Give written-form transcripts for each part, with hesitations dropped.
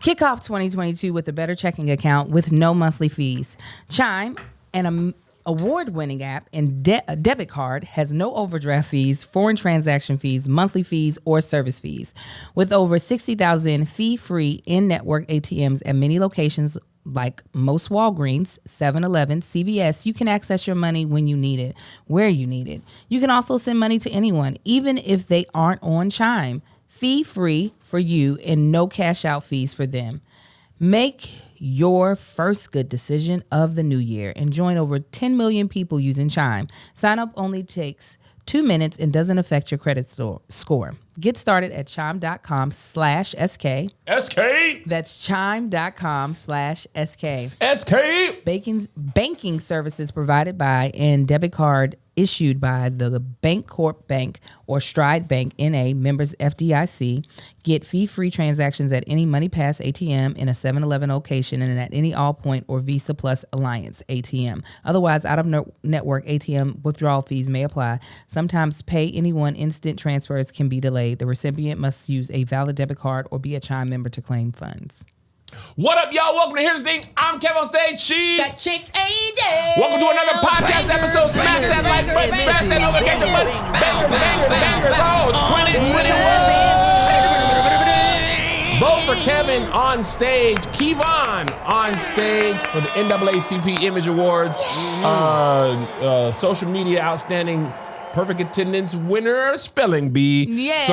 Kick off 2022 with a better checking account with no monthly fees. Chime, an award-winning app and a debit card, has no overdraft fees, foreign transaction fees, monthly fees, or service fees. With over 60,000 fee-free in-network ATMs at many locations like most Walgreens, 7-Eleven, CVS, you can access your money when you need it, where you need it. You can also send money to anyone, even if they aren't on Chime. Fee-free for you and no cash-out fees for them. Make your first good decision of the new year and join over 10 million people using Chime. Sign up only takes 2 minutes and doesn't affect your credit score. Get started at chime.com/SK. SK. That's chime.com/SK. SK. Banking services provided by and debit card issued by the Bancorp Bank or Stride Bank NA, members FDIC. Get fee-free transactions at any MoneyPass ATM in a 7-Eleven location and at any Allpoint or Visa Plus Alliance ATM. Otherwise, out-of-network ATM withdrawal fees may apply. Sometimes pay anyone instant transfers can be delayed. The recipient must use a valid debit card or be a Chime member to claim funds. What up, y'all? Welcome to Here's the Thing. I'm Kevin on stage. She's that chick Angel. Welcome to another podcast episode. Smash that like button, smash that notification button. Bangers, all 2021. Vote for Kevin on stage. Kevon on stage for the NAACP Image Awards. Social media outstanding perfect attendance winner, spelling bee. Yes.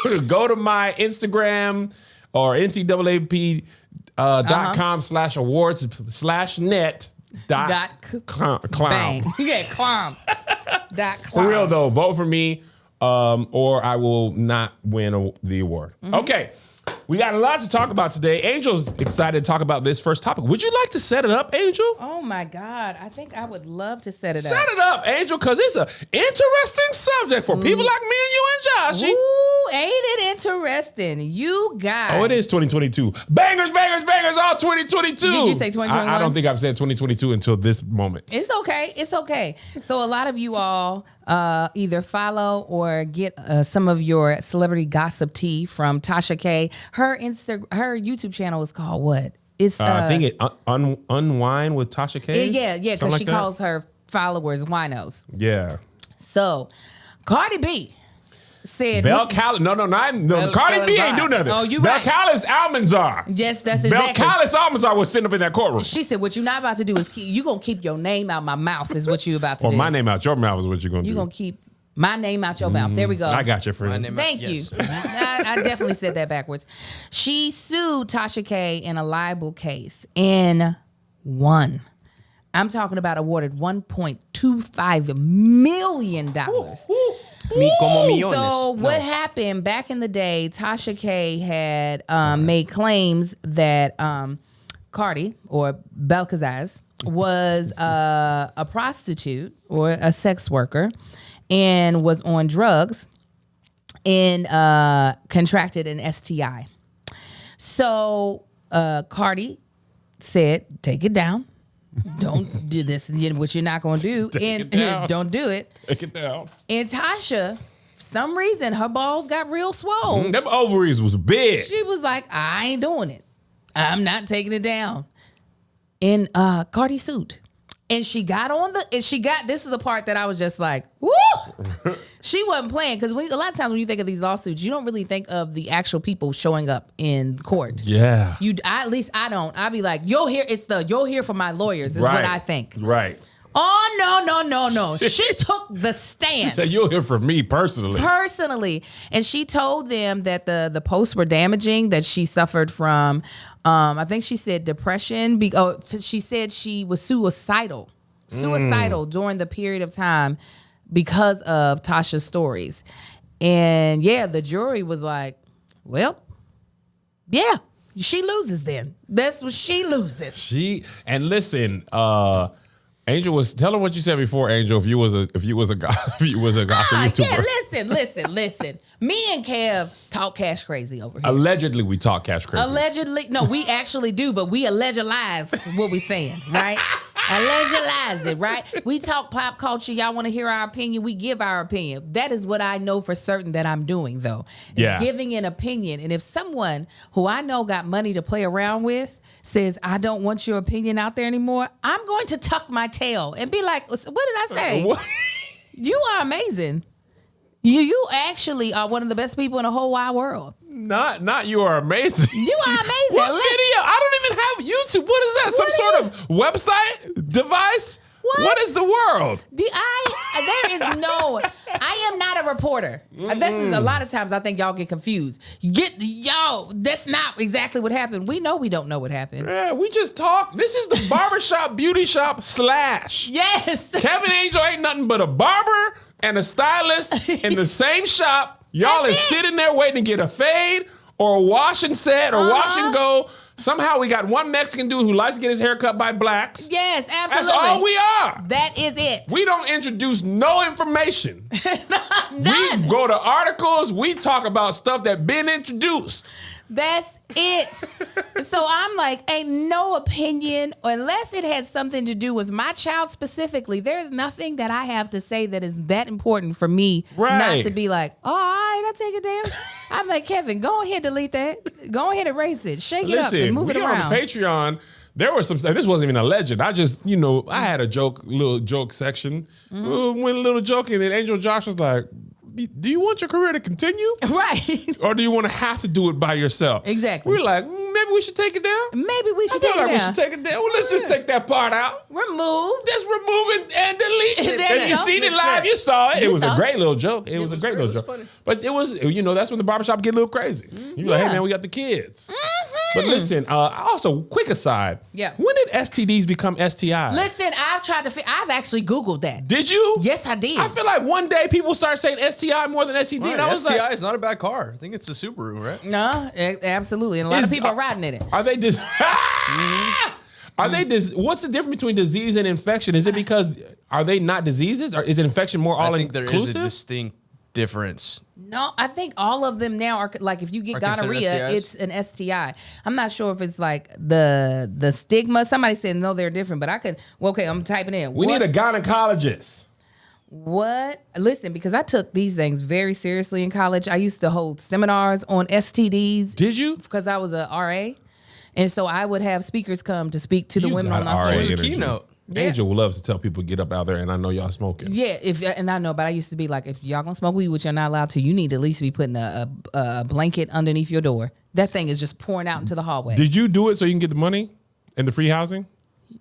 So go to my Instagram or NCAAP.awards/net.clown. Yeah, clown. For real though, vote for me, or I will not win the award. Mm-hmm. Okay, we got a lot to talk about today. Angel's excited to talk about this first topic. Would you like to set it up, Angel? Oh my God, I think I would love to set it up. Set it up, Angel, because it's an interesting subject for people like me and you and Joshy. Ooh, ain't it interesting? You guys. Oh, it is 2022. Bangers, all 2022. Did you say 2021? I don't think I've said 2022 until this moment. It's okay. So a lot of you all either follow or get some of your celebrity gossip tea from Tasha K. Her YouTube channel is called what? It's I think it Unwind with Tasha K. Yeah, because she calls her followers winos. Yeah. So Cardi B said Bell Callis. No, Cardi B ain't do nothing. Oh, you Bell right. Callis Almanzar. Yes, that's exactly. Bell Callis Almanzar was sitting up in that courtroom. She said, "What you're not about to do is you gonna keep your name out my mouth is what you about to do. Or my name out your mouth is what you're gonna do. You gonna keep my name out your mouth. There we go. I got your friend. Thank you. I definitely said that backwards. She sued Tasha K in a libel case and won. I'm talking about awarded $1.25 million. So what happened back in the day, Tasha K had made claims that Cardi, or Belkazaz, was a prostitute or a sex worker and was on drugs and contracted an STI. So Cardi said, take it down. Don't do this, what you're not going to do. And don't do it. Take it down. And Tasha, for some reason, her balls got real swole. Them ovaries was big. She was like, I ain't doing it. I'm not taking it down. And Cardi sued. And she got this is the part that I was just like, woo! She wasn't playing, because a lot of times when you think of these lawsuits, you don't really think of the actual people showing up in court. Yeah. At least I don't. I'll be like, you'll hear from my lawyers is what I think. Right. Oh, no. She took the stand. She said, you'll hear from me personally. And she told them that the posts were damaging, that she suffered from, I think she said depression. She said she was suicidal during the period of time because of Tasha's stories. And yeah, the jury was like, well, yeah, she loses then. That's what she loses. And listen, Angel tell her what you said before, Angel. If you was a gospel YouTuber. Yeah, listen. Me and Kev talk cash crazy over here. Allegedly, we talk cash crazy. Allegedly, no, we actually do, but we allegedlize what we saying, right? Allegedlize it, right? We talk pop culture. Y'all want to hear our opinion? We give our opinion. That is what I know for certain that I'm doing, though. Yeah. Giving an opinion. And if someone who I know got money to play around with says, I don't want your opinion out there anymore, I'm going to tuck my tail and be like, what did I say? What? You are amazing. You actually are one of the best people in the whole wide world. Not you are amazing. You are amazing. What video? I don't even have YouTube. What is that? Some sort of website device? What is the world? I am not a reporter. This is a lot of times I think y'all get confused. That's not exactly what happened. We know we don't know what happened. Yeah, we just talk. This is the barbershop beauty shop / Yes. Kevin Angel ain't nothing but a barber and a stylist in the same shop. Y'all is sitting there waiting to get a fade or a wash and set or wash and go. Somehow we got one Mexican dude who likes to get his hair cut by blacks. Yes, absolutely. That's all we are. That is it. We don't introduce no information. None. We go to articles. We talk about stuff that been introduced. That's it. So I'm like, ain't no opinion, unless it had something to do with my child specifically. There's nothing that I have to say that is that important for me not to be like, oh, all right, I'll take it down. I'm like, Kevin, go ahead, delete that. Go ahead, erase it. Shake it up and move it around. On Patreon, there was some stuff. This wasn't even a legend. I just, I had a little joke section. Went a little joke, and then Angel Josh was like, do you want your career to continue? Right. Or do you want to have to do it by yourself? Exactly. We were like, maybe we should take it down. Maybe we should take it down. We should take it down. Well, let's just take that part out. Remove. Just remove it and delete it. If you seen it live, you saw it. It was a great little joke. It was a great little joke. Funny. But it was, that's when the barbershop get a little crazy. You're like, hey, man, we got the kids. But listen, also, quick aside. Yeah. When did STDs become STIs? Listen, I've actually Googled that. Did you? Yes, I did. I feel like one day people start saying STI more than STD. Right. And I was STI like, is not a bad car. I think it's a Subaru, right? No, absolutely. And a lot of people are riding in it. Are they what's the difference between disease and infection? Is it because are they not diseases, or is it infection more all inclusive? I think there is a distinct difference. No, I think all of them now are like, if you get gonorrhea, it's an STI. I'm not sure if it's like the stigma. Somebody said no, they're different, but I'm typing in. We need a gynecologist. What? Listen, because I took these things very seriously in college. I used to hold seminars on STDs. Did you? Because I was a RA. And so I would have speakers come to speak to the women on my floor. What was the keynote? Yeah. Angel loves to tell people get up out there, and I know y'all smoking. Yeah, and I know, but I used to be like, if y'all gonna smoke weed, which you're not allowed to, you need to at least be putting a blanket underneath your door. That thing is just pouring out into the hallway. Did you do it so you can get the money and the free housing?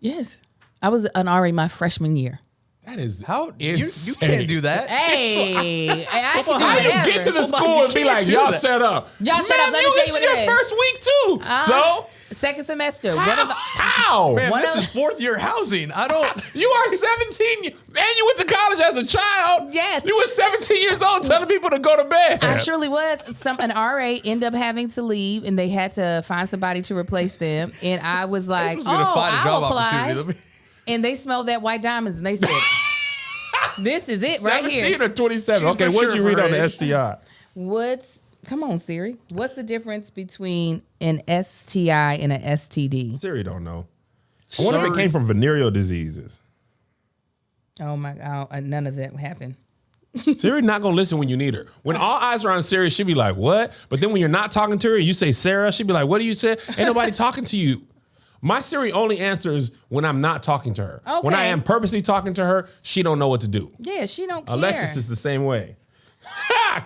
Yes, I was an RA my freshman year. That is how you can't do that. Hey, I can do how whatever. you get to the school and be like, y'all shut up. Y'all shut up. Let me tell you what it is. Your first week too. So second semester. How? Man, this is fourth year housing. I don't. You are 17 and you went to college as a child. Yes. You were 17 years old telling people to go to bed. I surely was. An RA ended up having to leave, and they had to find somebody to replace them. And I was like, I'll apply. And they smelled that white diamonds, and they said, this is it right here. 17 or 27. Okay, what did you read on the STI? Come on, Siri. What's the difference between an STI and an STD? Siri don't know. I wonder if it came from venereal diseases. Oh, my God. None of that happened. Siri not going to listen when you need her. When all eyes are on Siri, she'll be like, what? But then when you're not talking to her, you say Sarah, she'll be like, what do you say? Ain't nobody talking to you. My Siri only answers when I'm not talking to her. Okay. When I am purposely talking to her, she don't know what to do. Yeah, she don't care. Alexis is the same way.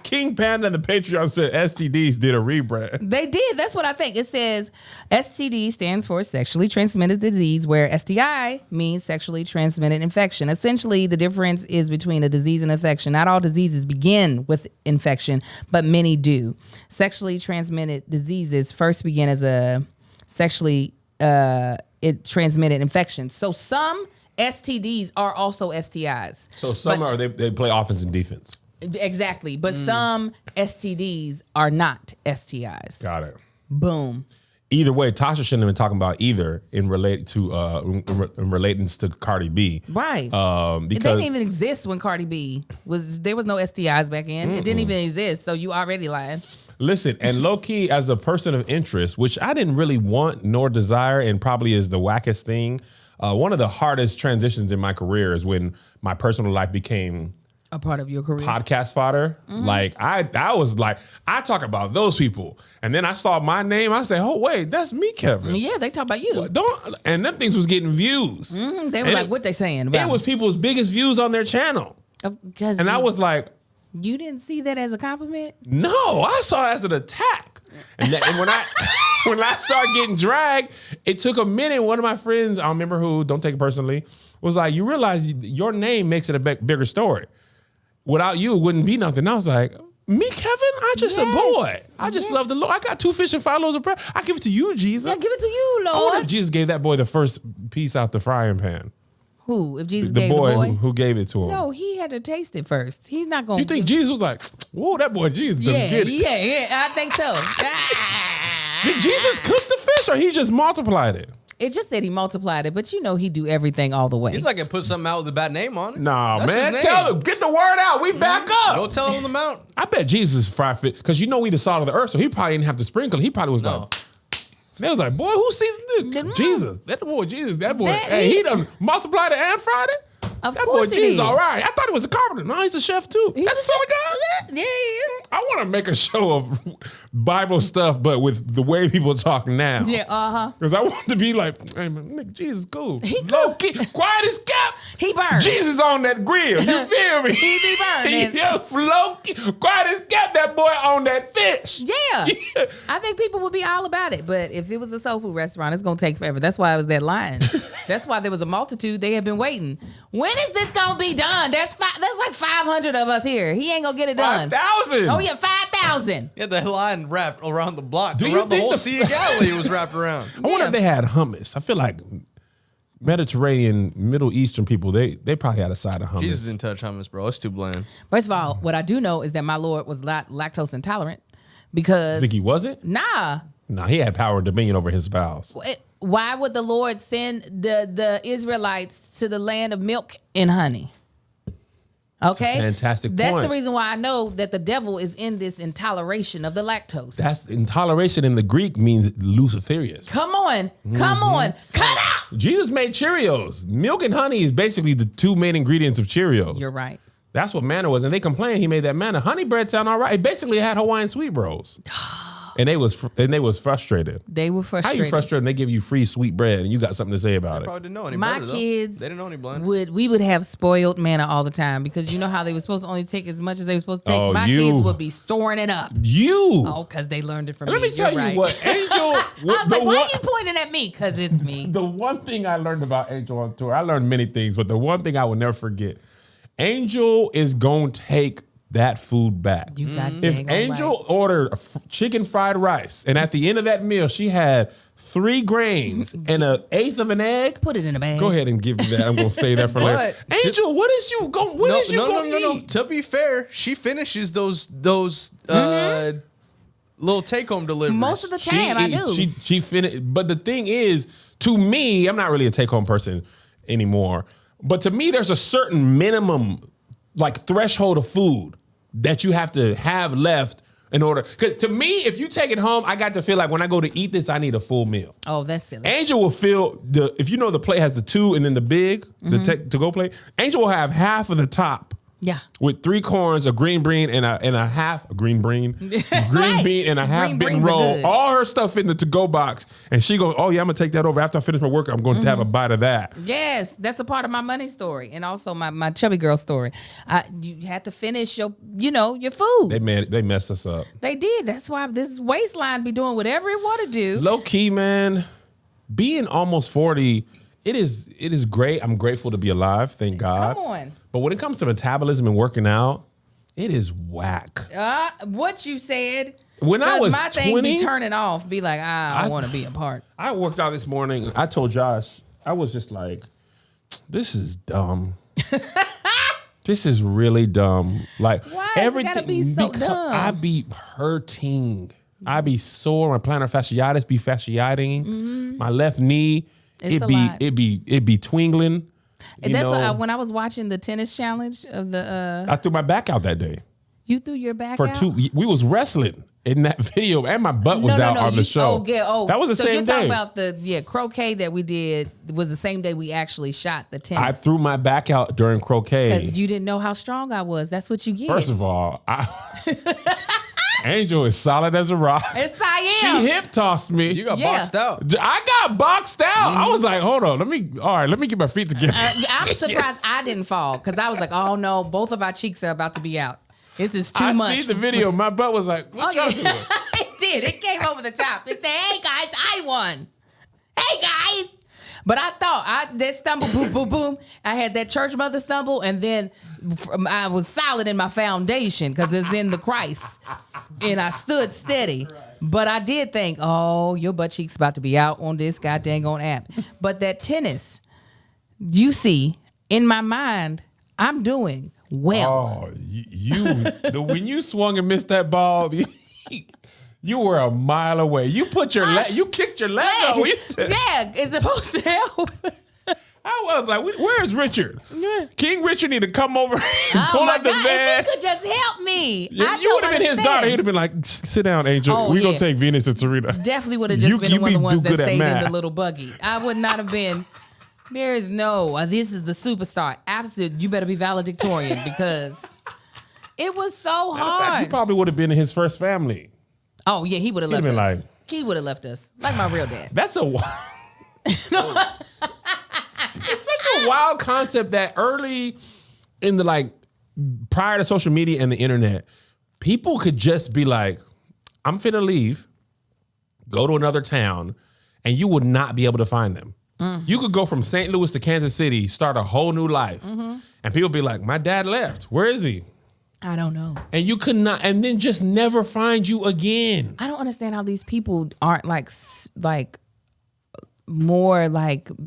King Panda and the Patreon said STDs did a rebrand. They did. That's what I think. It says STD stands for sexually transmitted disease, where STI means sexually transmitted infection. Essentially, the difference is between a disease and infection. Not all diseases begin with infection, but many do. Sexually transmitted diseases first begin as a sexually transmitted infection. So some STDs are also STIs. So some are they play offense and defense. Exactly. But some STDs are not STIs. Got it. Boom. Either way, Tasha shouldn't have been talking about either in relating to Cardi B. Right. Because it didn't even exist when Cardi B there was no STIs back in. It didn't even exist. So you already lying. Listen, and low key, as a person of interest, which I didn't really want nor desire, and probably is the wackest thing one of the hardest transitions in my career is when my personal life became a part of your career. Podcast fodder. Like I was like, I talk about those people. And then I saw my name. I said, oh, wait, that's me, Kevin. Yeah, they talk about you. And them things was getting views. They were like, what they saying about it was people's biggest views on their channel. And I was like, you didn't see that as a compliment? no, I saw it as an attack. And when I started getting dragged, it took a minute. One of my friends, I don't remember who, don't take it personally, was like, you realize your name makes it a bigger story. Without you, it wouldn't be nothing. I was like, me, Kevin? I just a boy. I just love the Lord. I got 2 fish and 5 loaves of bread. I give it to you, Jesus. Yeah, give it to you, I wonder if Lord. Jesus gave that boy the first piece out the frying pan. Who? If Jesus The gave boy the boy? who gave it to him. No, he had to taste it first. He's not going to. You think Jesus was like, whoa, that boy Jesus doesn't get it. Yeah, I think so. Did Jesus cook the fish or he just multiplied it? It just said he multiplied it, but you know he do everything all the way. He's not gonna put something out with a bad name on it. Nah, That's man. his name. Tell him. Get the word out. We back up. Don't tell him the amount. I bet Jesus fried fish. Because you know we the salt of the earth, so he probably didn't have to sprinkle. He probably was like, they was like, boy, who seasoned this? Jesus. That boy Jesus. That boy. He done multiplied it and fried it? Of that course boy he Jesus did. all right. I thought he was a carpenter. No, he's a chef too. That's the son of God? Yeah. I want to make a show of Bible stuff, but with the way people talk now. Yeah, Because I want to be like, hey man, nigga, Jesus cool. He Low cool. key, quiet as kept. He burned. Jesus on that grill. You feel me? He be burning. Yeah, low key, quiet as kept. That boy on that fish. Yeah. I think people would be all about it. But if it was a soul food restaurant, it's going to take forever. That's why it was that line. That's why there was a multitude. They had been waiting. When is this going to be done? There's like 500 of us here. He ain't going to get it done. 5,000. Oh, yeah, 5,000. Yeah, the line wrapped around the block. Do you Around the think whole the- Sea of Galilee was wrapped around. I wonder if they had hummus. I feel like Mediterranean, Middle Eastern people, they probably had a side of hummus. Jesus didn't touch hummus, bro. It's too bland. First of all, what I do know is that my Lord was lactose intolerant because. Think he wasn't? Nah. Nah, he had power and dominion over his bowels. Why would the Lord send the Israelites to the land of milk and honey? Okay, fantastic That's point. the reason why I know that the devil is in this intoleration of the lactose. That's intoleration in the Greek means luciferious. Come on, cut out. Jesus made Cheerios. Milk and honey is basically the 2 main ingredients of Cheerios. You're right. That's what manna was, and they complained he made that manna. Honey bread sound all right. It basically had Hawaiian sweet rolls, and they was frustrated. They were How frustrated. you frustrated? And they give you free sweet bread, and you got something to say about it. Probably didn't know any My better, kids, though. They didn't know any blend. we would have spoiled manna all the time because you know how they were supposed to only take as much as they were supposed to take. Oh, My you. kids would be storing it up. Because they learned it from Let me. me tell You're you right. what, Angel. I was like, why are you pointing at me? Because it's me. The one thing I learned about Angel on tour, I learned many things, but the one thing I will never forget, Angel is going to take that food back. You got If Angel ordered chicken fried rice, and at the end of that meal, she had 3 grains and 1/8 of an egg. Put it in a bag. Go ahead and give me that. I'm going to say that for later. But- Angel, what is you going? What is you going to No. eat? To be fair, she finishes those little take home deliveries. Most of the time, I do. She finished, but the thing is, to me, I'm not really a take home person anymore. But to me, there's a certain minimum, like threshold of food that you have to have left in order. Because to me, if you take it home, I got to feel like when I go to eat this, I need a full meal. Oh, that's silly. Angel will feel if you know the plate has the 2 and then the big, the to go plate. Angel will have half of the top. Yeah. With 3 corns, a green bean, and a half a green bean, Right. bean, and a half Green bitten beans are roll. good. All her stuff in the to-go box, and she goes, "Oh yeah, I'm gonna take that over after I finish my work. I'm going to have a bite of that." Yes, that's a part of my money story, and also my chubby girl story. You had to finish your food. They messed us up. They did. That's why this waistline be doing whatever it want to do. Low key, man. Being almost 40, it is great. I'm grateful to be alive. Thank God. Come on. But when it comes to metabolism and working out, it is whack. What you said. When I was my thing 20, be turning off, be like, I don't want to be a part. I worked out this morning. I told Josh, I was just like, this is dumb. This is really dumb. Like Why is it gotta be so because dumb? I be hurting. I be sore. My plantar fasciitis be fasciiting. My left knee, It's a lot. it be twingling. And that's when I was watching the tennis challenge of the. I threw my back out that day You threw your back for out? 2. We was wrestling, in that video, and my butt was out on the show. That was the same day. So you're talking about the croquet that we did was the same day we actually shot the tennis. I threw my back out during croquet. Because you didn't know how strong I was. That's what you get. First of all, Angel is solid as a rock. Yes, I am. She hip tossed me. You got boxed out. I got boxed out. I was like, hold on, let me get my feet together. I'm surprised I didn't fall because I was like, oh no, both of our cheeks are about to be out. This is too much. I see the video. My butt was like, what y'all doing? It did. It came over the top. It said, hey guys, I won. Hey guys. But I thought that stumble, boom, boom, boom. I had that church mother stumble, and then I was solid in my foundation because it's in the Christ. And I stood steady. But I did think, oh, your butt cheek's about to be out on this goddamn app. But that tennis, you see, in my mind, I'm doing well. Oh, when you swung and missed that ball, you were a mile away. You put your you kicked your leg out. Yeah, it's supposed to help. I was like, where's Richard? Yeah. King Richard need to come over and pull up the van. If he could just help me. Yeah, you would have been his daughter. He'd have been like, sit down, Angel. We're going to take Venus to Serena. Definitely would have just been one of the ones that stayed in the little buggy. I would not have been. There is this is the superstar. Absolutely. You better be valedictorian because it was so hard. You probably would have been in his first family. Oh, yeah, he would have left us. He would have left us. Like my real dad. That's it's such a wild concept that early in the prior to social media and the internet, people could just be like, I'm finna leave, go to another town, and you would not be able to find them. You could go from St. Louis to Kansas City, start a whole new life. And people be like, my dad left. Where is he? I don't know. And you could not, and then just never find you again. I don't understand how these people aren't more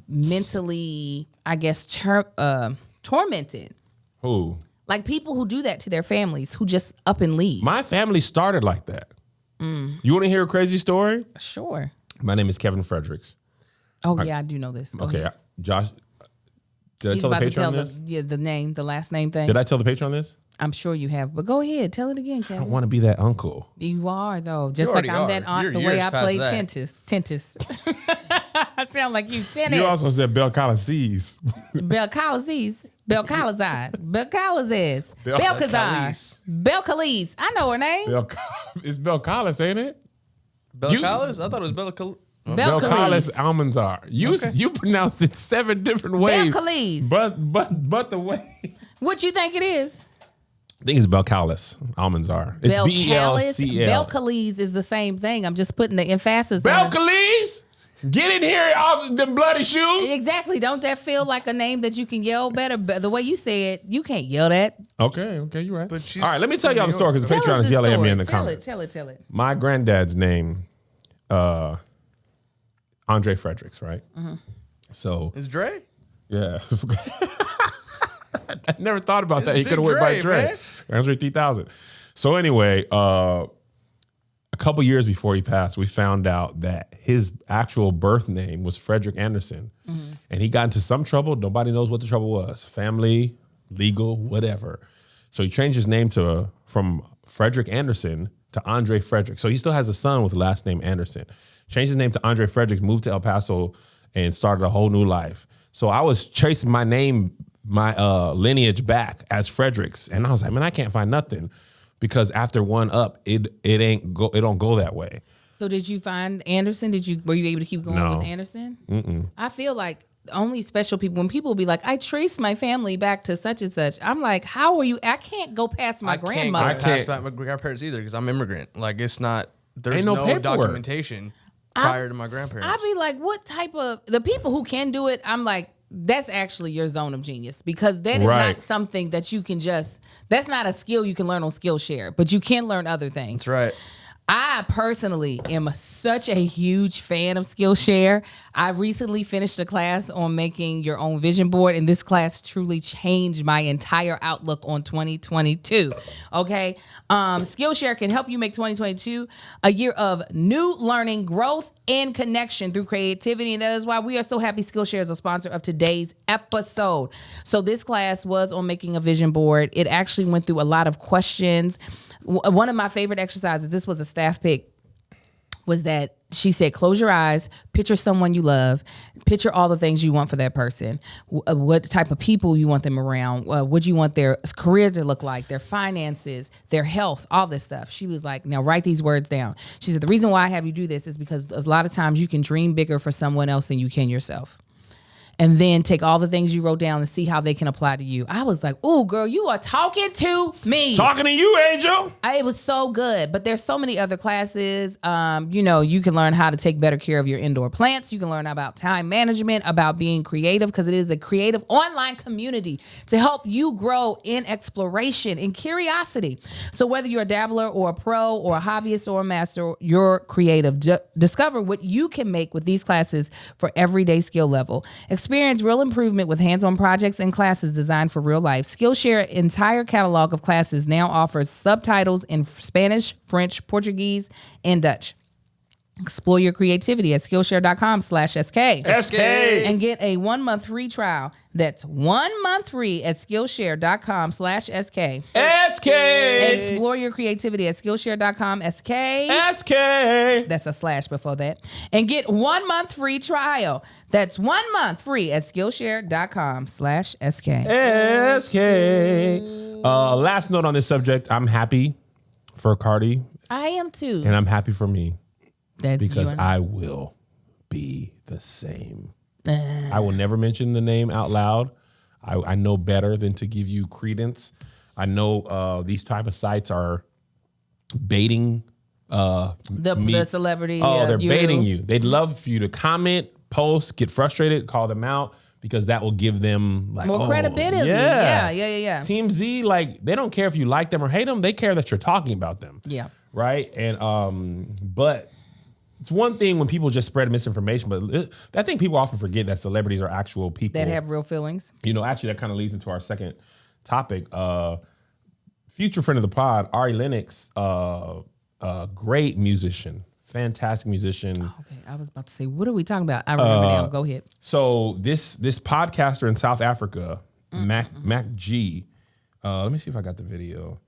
mentally, I guess, tormented. Who? Like people who do that to their families, who just up and leave. My family started like that. You want to hear a crazy story? Sure. My name is Kevin Fredericks. Oh, yeah, I do know this. Go ahead. Josh, did He's I tell the about to Patreon tell this? the last name thing. Did I tell the Patreon this? I'm sure you have, but go ahead, tell it again, Kevin. I don't want to be that uncle. You are though, just like I'm that aunt. The way I play tennis. I sound like you tennis. You also said Bel Colisees. Bel Colisees. Bel Calazar. Bel Calazes. Bel Calazar. Bel Calise. I know her name. It's Bel Collis, ain't it? Bel Collis? I thought it was Bel Collis. Bel Collis Almanzar. You pronounced it 7 different ways. Bel Calise. But the way. What you think it is? I think it's Bel Callis Almanzar. It's Belcallis. Bel Calise is the same thing. I'm just putting the emphasis Bel on Calise? Get in here off them bloody shoes. Exactly. Don't that feel like a name that you can yell better? The way you say it, you can't yell that. Okay, you're right. All right, let me tell y'all the story because the Patreon is yelling at me in the comments. Tell it. My granddad's name, Andre Fredericks, right? So is Dre? Yeah. I never thought about that. He could have went by Dre. Man. Andre 3000. So anyway, a couple years before he passed, we found out that his actual birth name was Frederick Anderson. And he got into some trouble. Nobody knows what the trouble was. Family, legal, whatever. So he changed his name from Frederick Anderson to Andre Frederick. So he still has a son with the last name Anderson. Changed his name to Andre Frederick, moved to El Paso, and started a whole new life. So I was chasing my name, my lineage back as Fredericks, and I was like, man, I can't find nothing because after one up, it don't go that way. So did you find Anderson? Were you able to keep going with Anderson? Mm-mm. I feel like only special people, when people be like, I traced my family back to such and such. I'm like, how are you? I can't go past my grandmother. I can't go past my grandparents either because I'm immigrant. Like it's not. There's no documentation prior to my grandparents. I'd be like, what type of the people who can do it? I'm like, that's actually your zone of genius because that is not something that you can that's not a skill you can learn on Skillshare, but you can learn other things. That's right. I personally am such a huge fan of Skillshare. I recently finished a class on making your own vision board, and this class truly changed my entire outlook on 2022. Okay? Skillshare can help you make 2022 a year of new learning, growth, and connection through creativity, and that is why we are so happy Skillshare is a sponsor of today's episode. So this class was on making a vision board. It actually went through a lot of questions. One of my favorite exercises, this was a staff pick was that she said, close your eyes, picture someone you love, picture all the things you want for that person, what type of people you want them around, what you want their career to look like, their finances, their health, all this stuff. She was like, now write these words down. She said, the reason why I have you do this is because a lot of times you can dream bigger for someone else than you can yourself. And then take all the things you wrote down and see how they can apply to you. I was like, oh, girl, you are talking to me. Talking to you, Angel. It was so good. But there's so many other classes. You can learn how to take better care of your indoor plants. You can learn about time management, about being creative, because it is a creative online community to help you grow in exploration and curiosity. So whether you're a dabbler or a pro or a hobbyist or a master, you're creative. Discover what you can make with these classes for everyday skill level. Experience real improvement with hands-on projects and classes designed for real life. Skillshare entire catalog of classes now offers subtitles in Spanish, French, Portuguese, and Dutch. Explore your creativity at Skillshare.com/SK. SK. And get a 1-month free trial. That's 1 month free at Skillshare.com/SK. SK. Explore your creativity at Skillshare.com/SK. SK. That's a slash before that. And get 1 month free trial. That's 1 month free at Skillshare.com/SK. SK. Last note on this subject. I'm happy for Cardi. I am too. And I'm happy for me. Because I will be the same. I will never mention the name out loud. I know better than to give you credence. I know these type of sites are baiting the celebrity. Oh, they're baiting you. They'd love for you to comment, post, get frustrated, call them out, because that will give them like more credibility. Yeah. Team Z, like, they don't care if you like them or hate them. They care that you're talking about them. Yeah. Right. And but it's one thing when people just spread misinformation, but I think people often forget that celebrities are actual people that have real feelings. Actually, that kind of leads into our second topic. Future friend of the pod, Ari Lennox, great musician, fantastic musician. Oh, okay, I was about to say, what are we talking about? I remember now. Go ahead. So this podcaster in South Africa, Mac G. Let me see if I got the video.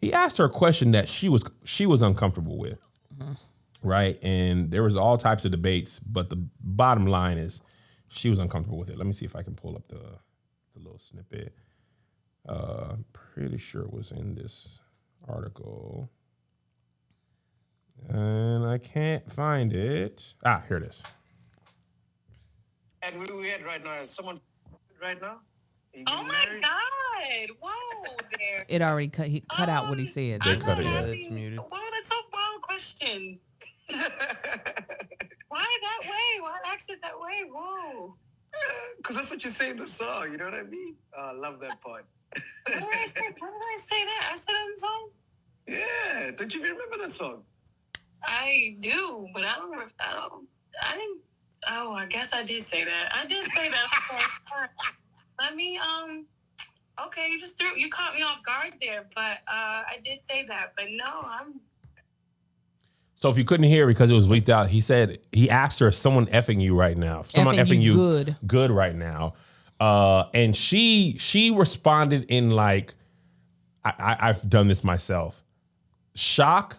He asked her a question that she was uncomfortable with, right? And there was all types of debates, but the bottom line is she was uncomfortable with it. Let me see if I can pull up the little snippet. Pretty sure it was in this article, and I can't find it. Here it is. And we had right now someone right now. Oh my God! Whoa, there. It already cut out what he said. They cut it. Yeah, it's muted. Wow, that's a wild question. Why that way? Why ask it that way? Whoa. Because that's what you say in the song. You know what I mean? I love that part. When did I say that? I said it in the song? Yeah. Don't you remember that song? I do, but I don't remember. I didn't. Oh, I guess I did say that. I did say that. Let me, okay, you caught me off guard there, but I did say that, but no, So if you couldn't hear because it was leaked out, he asked her, is someone effing you right now? Someone effing you good right now. And she responded in like, I've done this myself. Shock,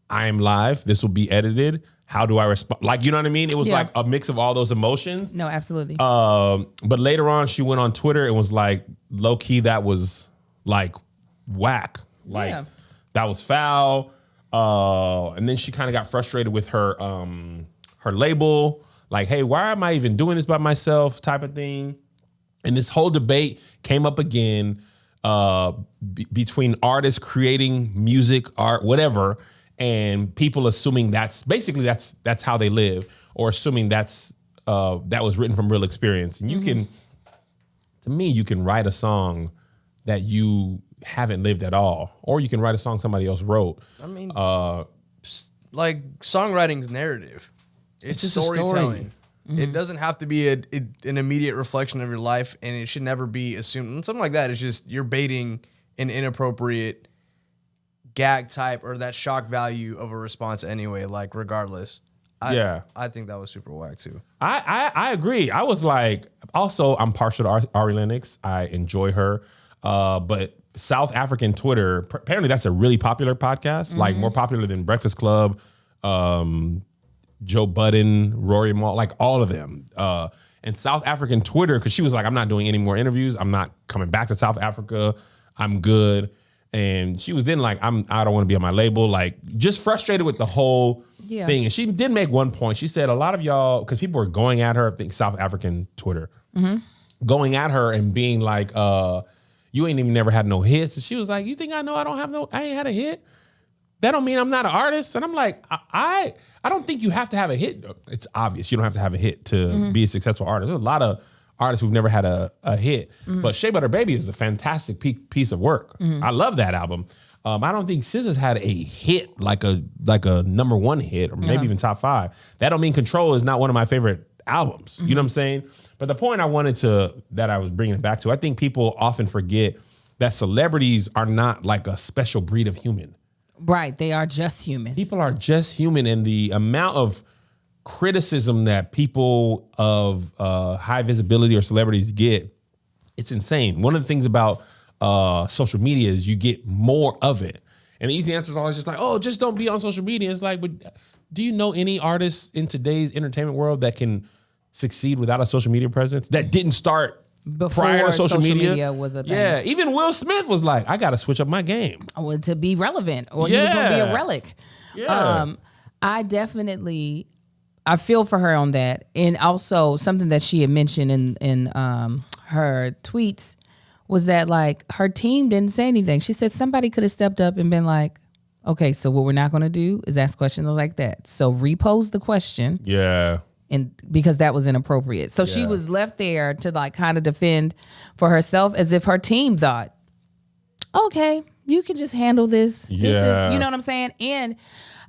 I am live. This will be edited. How do I respond? Like, you know what I mean? It was like a mix of all those emotions. No, absolutely. But later on, she went on Twitter and was like, low key, that was like whack. Like that was foul. And then she kind of got frustrated with her label. Like, hey, why am I even doing this by myself type of thing? And this whole debate came up again between artists creating music, art, whatever, and people assuming that's how they live, or assuming that was written from real experience. And you can write a song that you haven't lived at all, or you can write a song somebody else wrote. I mean, like songwriting's narrative. It's just storytelling. It doesn't have to be an immediate reflection of your life, and it should never be assumed. And something like that is just you're baiting an inappropriate gag type or that shock value of a response anyway, like regardless. I think that was super whack too. I agree. I was like, also, I'm partial to Ari Lennox. I enjoy her. But South African Twitter. Apparently, that's a really popular podcast, like more popular than Breakfast Club, Joe Budden, Rory Maul, like all of them. And South African Twitter, because she was like, I'm not doing any more interviews. I'm not coming back to South Africa. I'm good. And she was then like, I don't want to be on my label. Like, just frustrated with the whole thing. And she did make one point. She said a lot of y'all, because people were going at her, I think South African Twitter, going at her and being like, you ain't even never had no hits. And she was like, you think I know I ain't had a hit? That don't mean I'm not an artist. And I'm like, I don't think you have to have a hit. It's obvious you don't have to have a hit to be a successful artist. There's a lot of artists who've never had a hit. But Shea Butter Baby is a fantastic piece of work. I love that album. I don't think SZA's had a hit like a number one hit or maybe even top 5. That don't mean Control is not one of my favorite albums. You know what I'm saying? But the point I was bringing it back to, I think people often forget that celebrities are not like a special breed of human. Right. They are just human. People are just human, and the amount of criticism that people of high visibility or celebrities get, it's insane. One of the things about social media is you get more of it. And the easy answer is always just like, oh, just don't be on social media. It's like, but do you know any artists in today's entertainment world that can succeed without a social media presence that didn't start before prior to social media was a thing? Yeah, even Will Smith was like, I got to switch up my game. To be relevant, or he was going to be a relic. Yeah. I feel for her on that. And also something that she had mentioned in her tweets was that like her team didn't say anything. She said somebody could have stepped up and been like, okay, so what we're not going to do is ask questions like that. So repose the question. Yeah. And because that was inappropriate. So she was left there to like kind of defend for herself as if her team thought, okay, you can just handle this. Yeah. This is, you know what I'm saying? And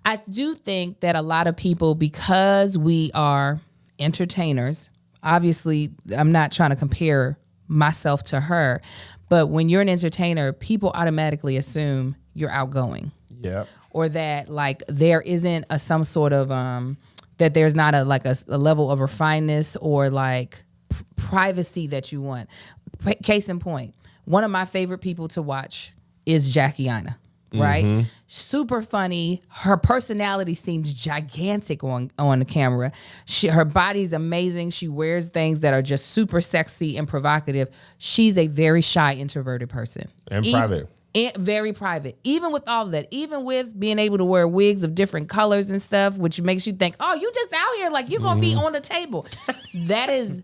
I do think that a lot of people, because we are entertainers, obviously I'm not trying to compare myself to her, but when you're an entertainer, people automatically assume you're outgoing. Yeah. Or that like there isn't some sort of that there's not a level of refinedness or like privacy that you want. Case in point, one of my favorite people to watch is Jackie Aina, right? Super funny. Her personality seems gigantic on the camera. Her body's amazing. She wears things that are just super sexy and provocative. She's a very shy, introverted person. And private. Very private. Even with all of that, even with being able to wear wigs of different colors and stuff, which makes you think, oh, you just out here like you're going to be on the table. That is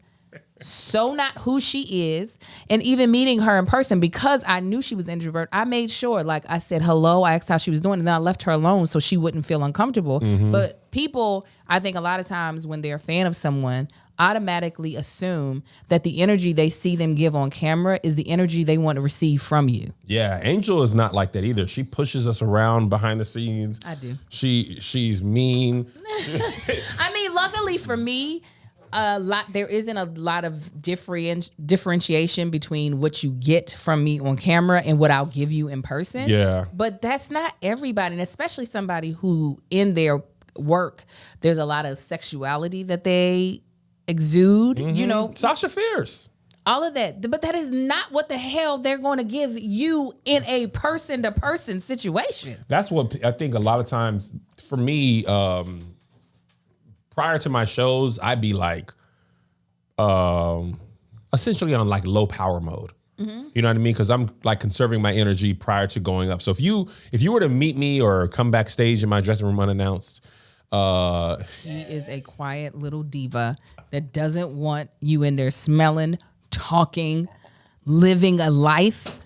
so not who she is. And even meeting her in person, because I knew she was introvert, I made sure, like I said hello, I asked how she was doing, and then I left her alone so she wouldn't feel uncomfortable. But people, I think a lot of times when they're a fan of someone, automatically assume that the energy they see them give on camera is the energy they want to receive from you. Yeah, Angel is not like that either. She pushes us around behind the scenes. I do. She's mean. I mean, luckily for me, there isn't a lot of differentiation between what you get from me on camera and what I'll give you in person. Yeah. But that's not everybody, and especially somebody who in their work, there's a lot of sexuality that they exude, you know. Sasha Fierce. All of that. But that is not what the hell they're going to give you in a person-to-person situation. That's what I think a lot of times for me, prior to my shows, I'd be like essentially on like low power mode. You know what I mean? Because I'm like conserving my energy prior to going up. So if you were to meet me or come backstage in my dressing room unannounced, he is a quiet little diva that doesn't want you in there smelling, talking, living a life.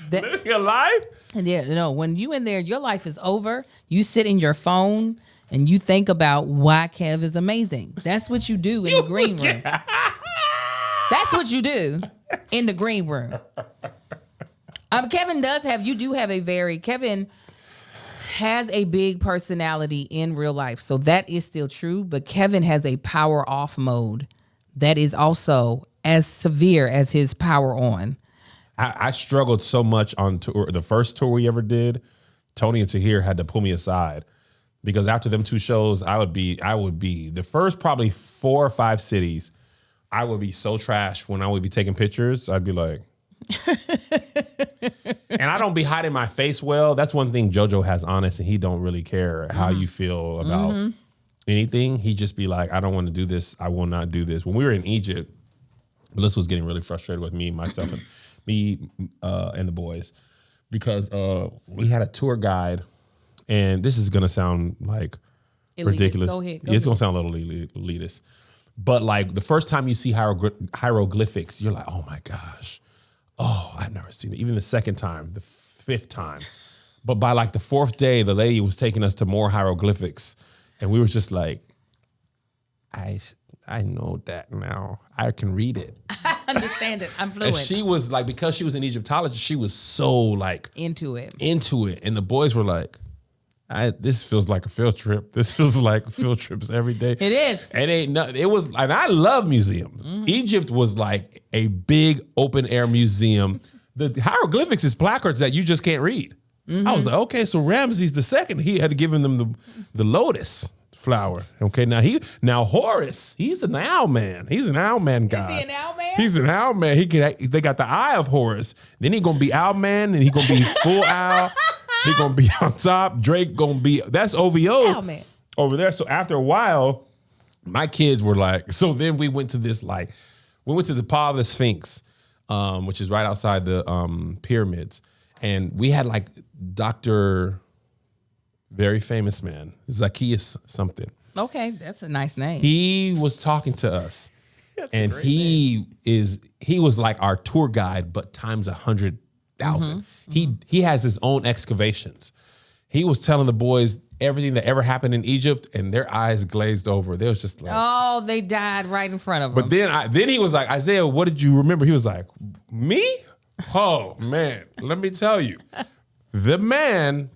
Living a life? And yeah, no, when you in there, your life is over. You sit in your phone and you think about why Kev is amazing. That's what you do in the green room. That's what you do in the green room. Kevin has a big personality in real life. So that is still true. But Kevin has a power off mode that is also as severe as his power on. I struggled so much on tour. The first tour we ever did, Tony and Tahir had to pull me aside because after them 2 shows, I would be the first probably 4 or 5 cities. I would be so trash when I would be taking pictures. I'd be like, And I don't be hiding my face well. That's one thing JoJo has honest, and he don't really care how you feel about anything. He just be like, I don't want to do this. I will not do this. When we were in Egypt, Melissa was getting really frustrated with me, myself, and and the boys, because we had a tour guide, and this is gonna sound like ridiculous. Go ahead. It's gonna sound a little elitist, but like the first time you see hieroglyphics, you're like, oh my gosh, oh, I've never seen it. Even the second time, the fifth time, but by like the fourth day, the lady was taking us to more hieroglyphics, and we were just like, I know that now. I can read it. I understand it. I'm fluent. And she was like, because she was an Egyptologist, she was so like into it. And the boys were like, this feels like a field trip. This feels like field trips every day. It is. It ain't nothing. It was, and I love museums. Egypt was like a big open air museum. The hieroglyphics is placards that you just can't read. I was like, okay, so Ramses II, he had given them the lotus flower. Okay, now Horus, he's an owl man. He's an owl man guy. Is he an owl man? He's an owl man. They got the eye of Horus. Then he gonna be owl man, and he gonna be full owl. He gonna be on top. Drake gonna be, that's OVO Owl man over there. So after a while, my kids were like, so then we went to the Paw of the Sphinx, which is right outside the pyramids, and we had like Dr. Very famous man, Zacchaeus something. Okay, that's a nice name. He was talking to us, and he was like our tour guide, but times 100,000. He has his own excavations. He was telling the boys everything that ever happened in Egypt, and their eyes glazed over. They was just like, oh, they died right in front of them. But then he was like, Isaiah, what did you remember? He was like, me? Oh man, let me tell you, the man.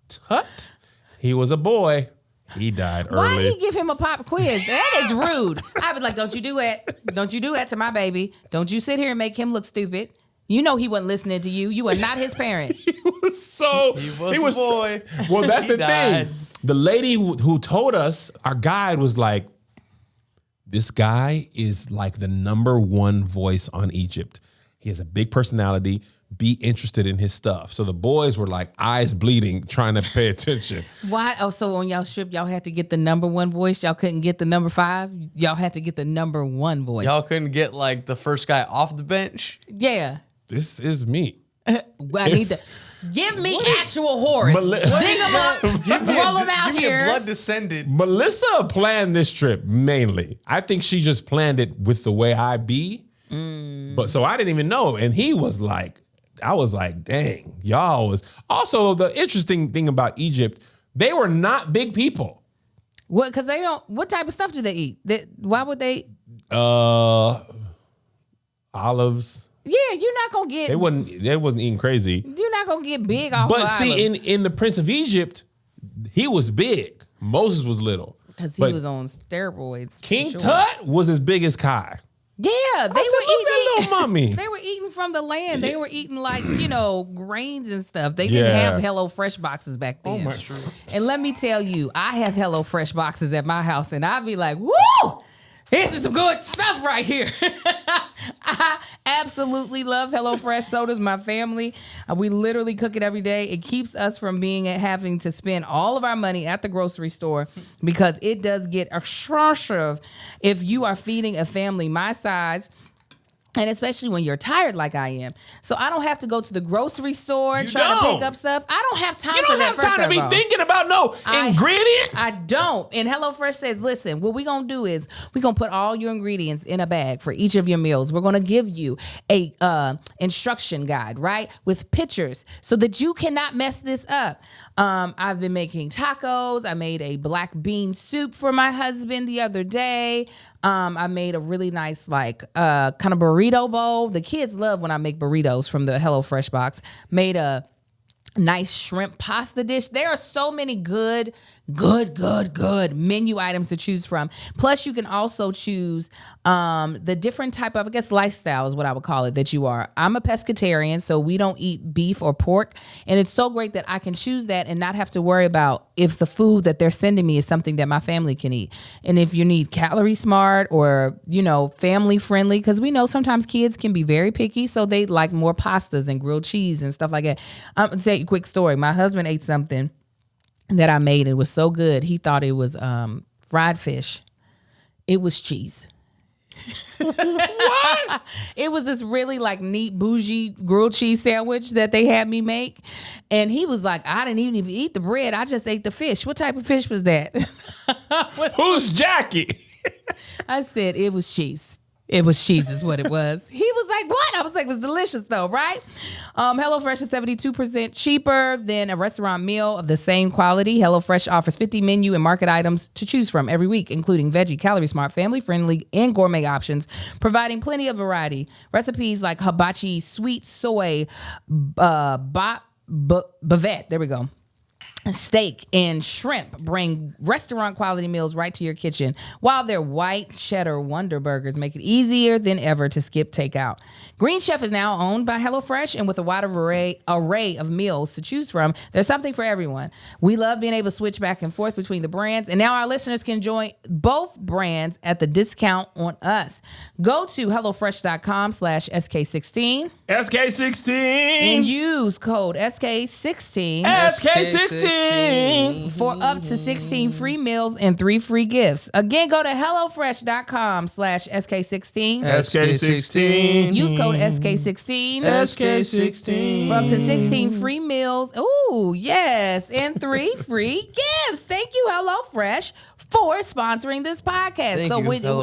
Tut. He was a boy. He died early. Why did he give him a pop quiz? That is rude. I was like, don't you do it. Don't you do that to my baby. Don't you sit here and make him look stupid. You know he wasn't listening to you. You are not his parent. He was a boy. Well, that's the thing. The lady who told us, our guide was like, this guy is like the #1 voice on Egypt. He has a big personality. Be interested in his stuff. So the boys were like eyes bleeding, trying to pay attention. Why? Oh, so on y'all trip, y'all had to get the #1 voice. Y'all couldn't get the #5. Y'all had to get the #1 voice. Y'all couldn't get like the first guy off the bench. Yeah. This is me. I need to give me actual Horus. Dig him up, throw him out here. Blood descended. Melissa planned this trip mainly. I think she just planned it with the way I be. But so I didn't even know. And he was like, I was like, dang, y'all was. Also, the interesting thing about Egypt, they were not big people. What? Because they don't. What type of stuff do they eat? Why would they? Olives. Yeah, you're not gonna get. They wasn't eating crazy. You're not gonna get big off. But of see, olives. in the Prince of Egypt, he was big. Moses was little because he was on steroids. King Tut was as big as Kai. Yeah, they were eating. Little mommy. They were eating from the land. They were eating like grains and stuff. They didn't have Hello Fresh boxes back then. Oh my true. And let me tell you, I have Hello Fresh boxes at my house, and I'd be like, "Woo! This is some good stuff right here." I absolutely love HelloFresh. So does my family. We literally cook it every day. It keeps us from having to spend all of our money at the grocery store because it does get expensive if you are feeding a family my size. And especially when you're tired like I am. So I don't have to go to the grocery store and try to pick up stuff. I don't have time for that. You don't have time to be thinking about ingredients. I don't. And HelloFresh says, listen, what we're going to do is we're going to put all your ingredients in a bag for each of your meals. We're going to give you a instruction guide, right? With pictures so that you cannot mess this up. I've been making tacos. I made a black bean soup for my husband the other day. I made a really nice kind of burrito bowl. The kids love when I make burritos from the HelloFresh box. Made a nice shrimp pasta dish. There are so many good menu items to choose from. Plus, you can also choose the different type of, I guess, lifestyle is what I would call it, that you are. I'm a pescatarian, so we don't eat beef or pork. And it's so great that I can choose that and not have to worry about if the food that they're sending me is something that my family can eat. And if you need calorie smart or, family friendly, because we know sometimes kids can be very picky, so they like more pastas and grilled cheese and stuff like that. I'm going to tell you a quick story. My husband ate something that I made. It was so good. He thought it was fried fish. It was cheese. What? It was this really neat bougie grilled cheese sandwich that they had me make. And he was like, I didn't even eat the bread. I just ate the fish. What type of fish was that? Who's Jackie? I said, it was cheese. It was cheese is what it was. He was like, what? I was like, it was delicious though, right? HelloFresh is 72% cheaper than a restaurant meal of the same quality. HelloFresh offers 50 menu and market items to choose from every week, including veggie, calorie smart, family friendly, and gourmet options, providing plenty of variety. Recipes like hibachi, sweet soy, bavette, there we go, steak and shrimp bring restaurant quality meals right to your kitchen, while their white cheddar Wonder Burgers make it easier than ever to skip takeout. Green Chef is now owned by HelloFresh, and with a wide array of meals to choose from, there's something for everyone. We love being able to switch back and forth between the brands, and now our listeners can join both brands at the discount on us. Go to HelloFresh.com/SK16. SK16. And use code SK16. SK16. For up to 16 free meals and 3 free gifts. Again, go to HelloFresh.com/SK16. SK16. Use code SK16. SK16. For up to 16 free meals. Ooh, yes. And 3 free gifts. Thank you, HelloFresh, for sponsoring this podcast.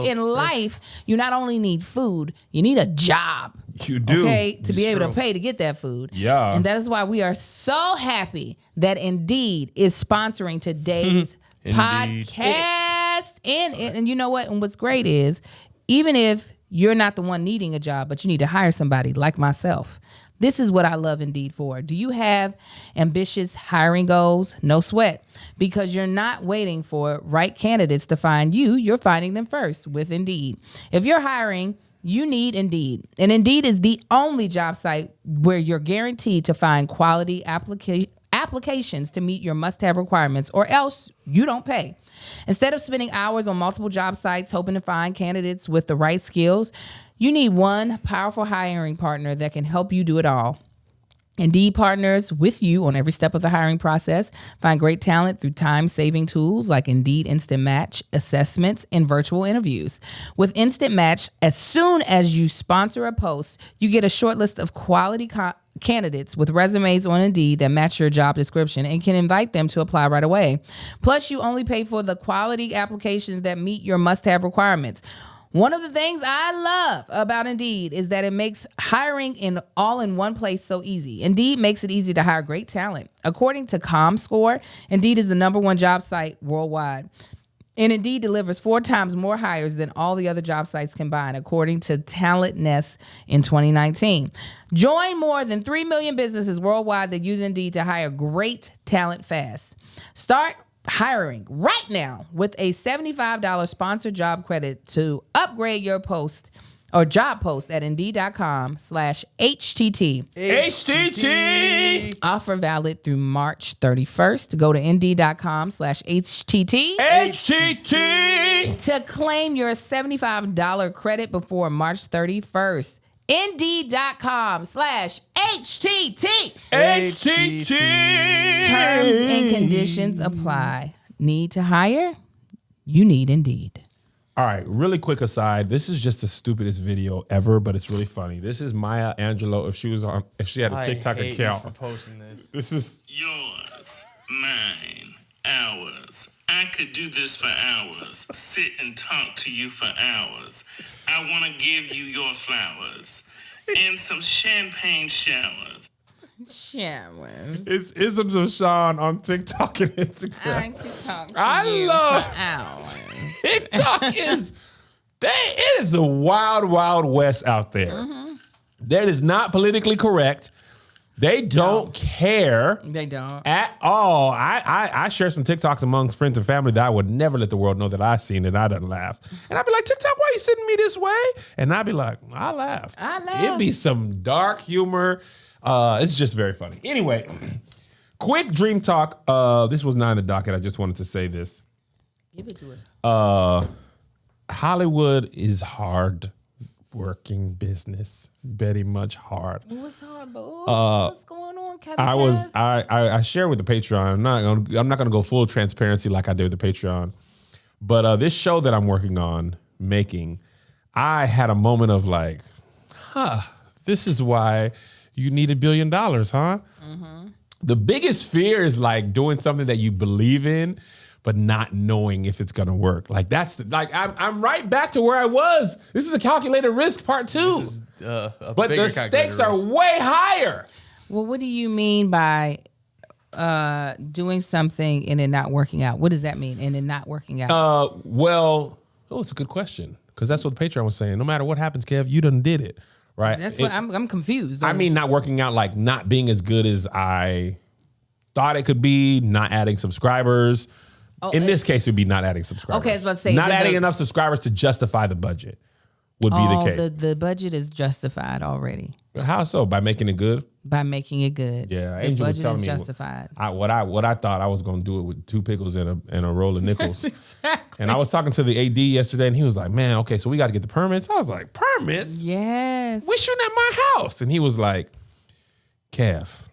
In life, you not only need food, you need a job. You do. Okay, to be able to pay to get that food. Yeah. And that is why we are so happy that Indeed is sponsoring today's podcast. And you know what? And what's great is, even if you're not the one needing a job, but you need to hire somebody like myself, this is what I love Indeed for. Do you have ambitious hiring goals? No sweat, because you're not waiting for right candidates to find you. You're finding them first with Indeed. If you're hiring, you need Indeed. And Indeed is the only job site where you're guaranteed to find quality applications to meet your must-have requirements, or else you don't pay. Instead of spending hours on multiple job sites hoping to find candidates with the right skills, you need one powerful hiring partner that can help you do it all. Indeed partners with you on every step of the hiring process. Find great talent through time-saving tools like Indeed Instant Match, assessments, and virtual interviews. With Instant Match, as soon as you sponsor a post, you get a short list of quality candidates with resumes on Indeed that match your job description and can invite them to apply right away. Plus, you only pay for the quality applications that meet your must-have requirements. One of the things I love about Indeed is that it makes hiring all in one place so easy. Indeed makes it easy to hire great talent. According to ComScore, Indeed is the #1 job site worldwide. And Indeed delivers 4 times more hires than all the other job sites combined, according to Talent Nest in 2019. Join more than 3 million businesses worldwide that use Indeed to hire great talent fast. Start hiring right now with a $75 sponsored job credit to upgrade your post or job post at Indeed.com/HTT. HTT. Offer valid through March 31st. Go to Indeed.com/HTT. HTT. To claim your $75 credit before March 31st. Indeed.com/HTT. HTT. Terms and conditions apply. Need to hire? You need Indeed. All right, really quick aside. This is just the stupidest video ever, but it's really funny. This is Maya Angelou. If she had a TikTok account. For posting this. This is yours, mine, ours. I could do this for hours. Sit and talk to you for hours. I want to give you your flowers and some champagne showers. Showers. It's Isms of Sean on TikTok and Instagram. I can talk to you love for hours. TikTok it is the wild, wild west out there. That is not politically correct. They don't care. They don't. At all. I share some TikToks amongst friends and family that I would never let the world know that I seen it. I done laugh. And I'd be like, TikTok, why you sending me this way? And I'd be like, I laughed. It'd be some dark humor. It's just very funny. Anyway, quick dream talk. This was not in the docket. I just wanted to say this. Give it to us. Hollywood is hard working business. Very much hard. What's hard, but what's going on, Kevin? I share with the Patreon. I'm not gonna go full transparency like I did with the Patreon. But this show that I'm working on making, I had a moment of like, this is why you need $1 billion, huh? Mm-hmm. The biggest fear is like doing something that you believe in, but not knowing if it's gonna work. Like I'm right back to where I was. This is a calculated risk part 2. This is, but the stakes are way higher. Well, what do you mean by doing something and it not working out? What does that mean? And it not working out? It's a good question. Because that's what the Patreon was saying. No matter what happens, Kev, you done did it. Right? That's what I'm confused. I mean, not working out, like not being as good as I thought it could be, not adding subscribers. In this case, it would be not adding subscribers. Okay, I was about to say. Not adding enough subscribers to justify the budget would be the case. The budget is justified already. How so? By making it good? By making it good. Yeah, the Angel was budget telling is me justified. What I thought I was going to do it with 2 pickles and a roll of nickels. Exactly. And I was talking to the AD yesterday, and he was like, "Man, okay, so we got to get the permits." I was like, "Permits? Yes. We shooting at my house." And he was like, "Kev,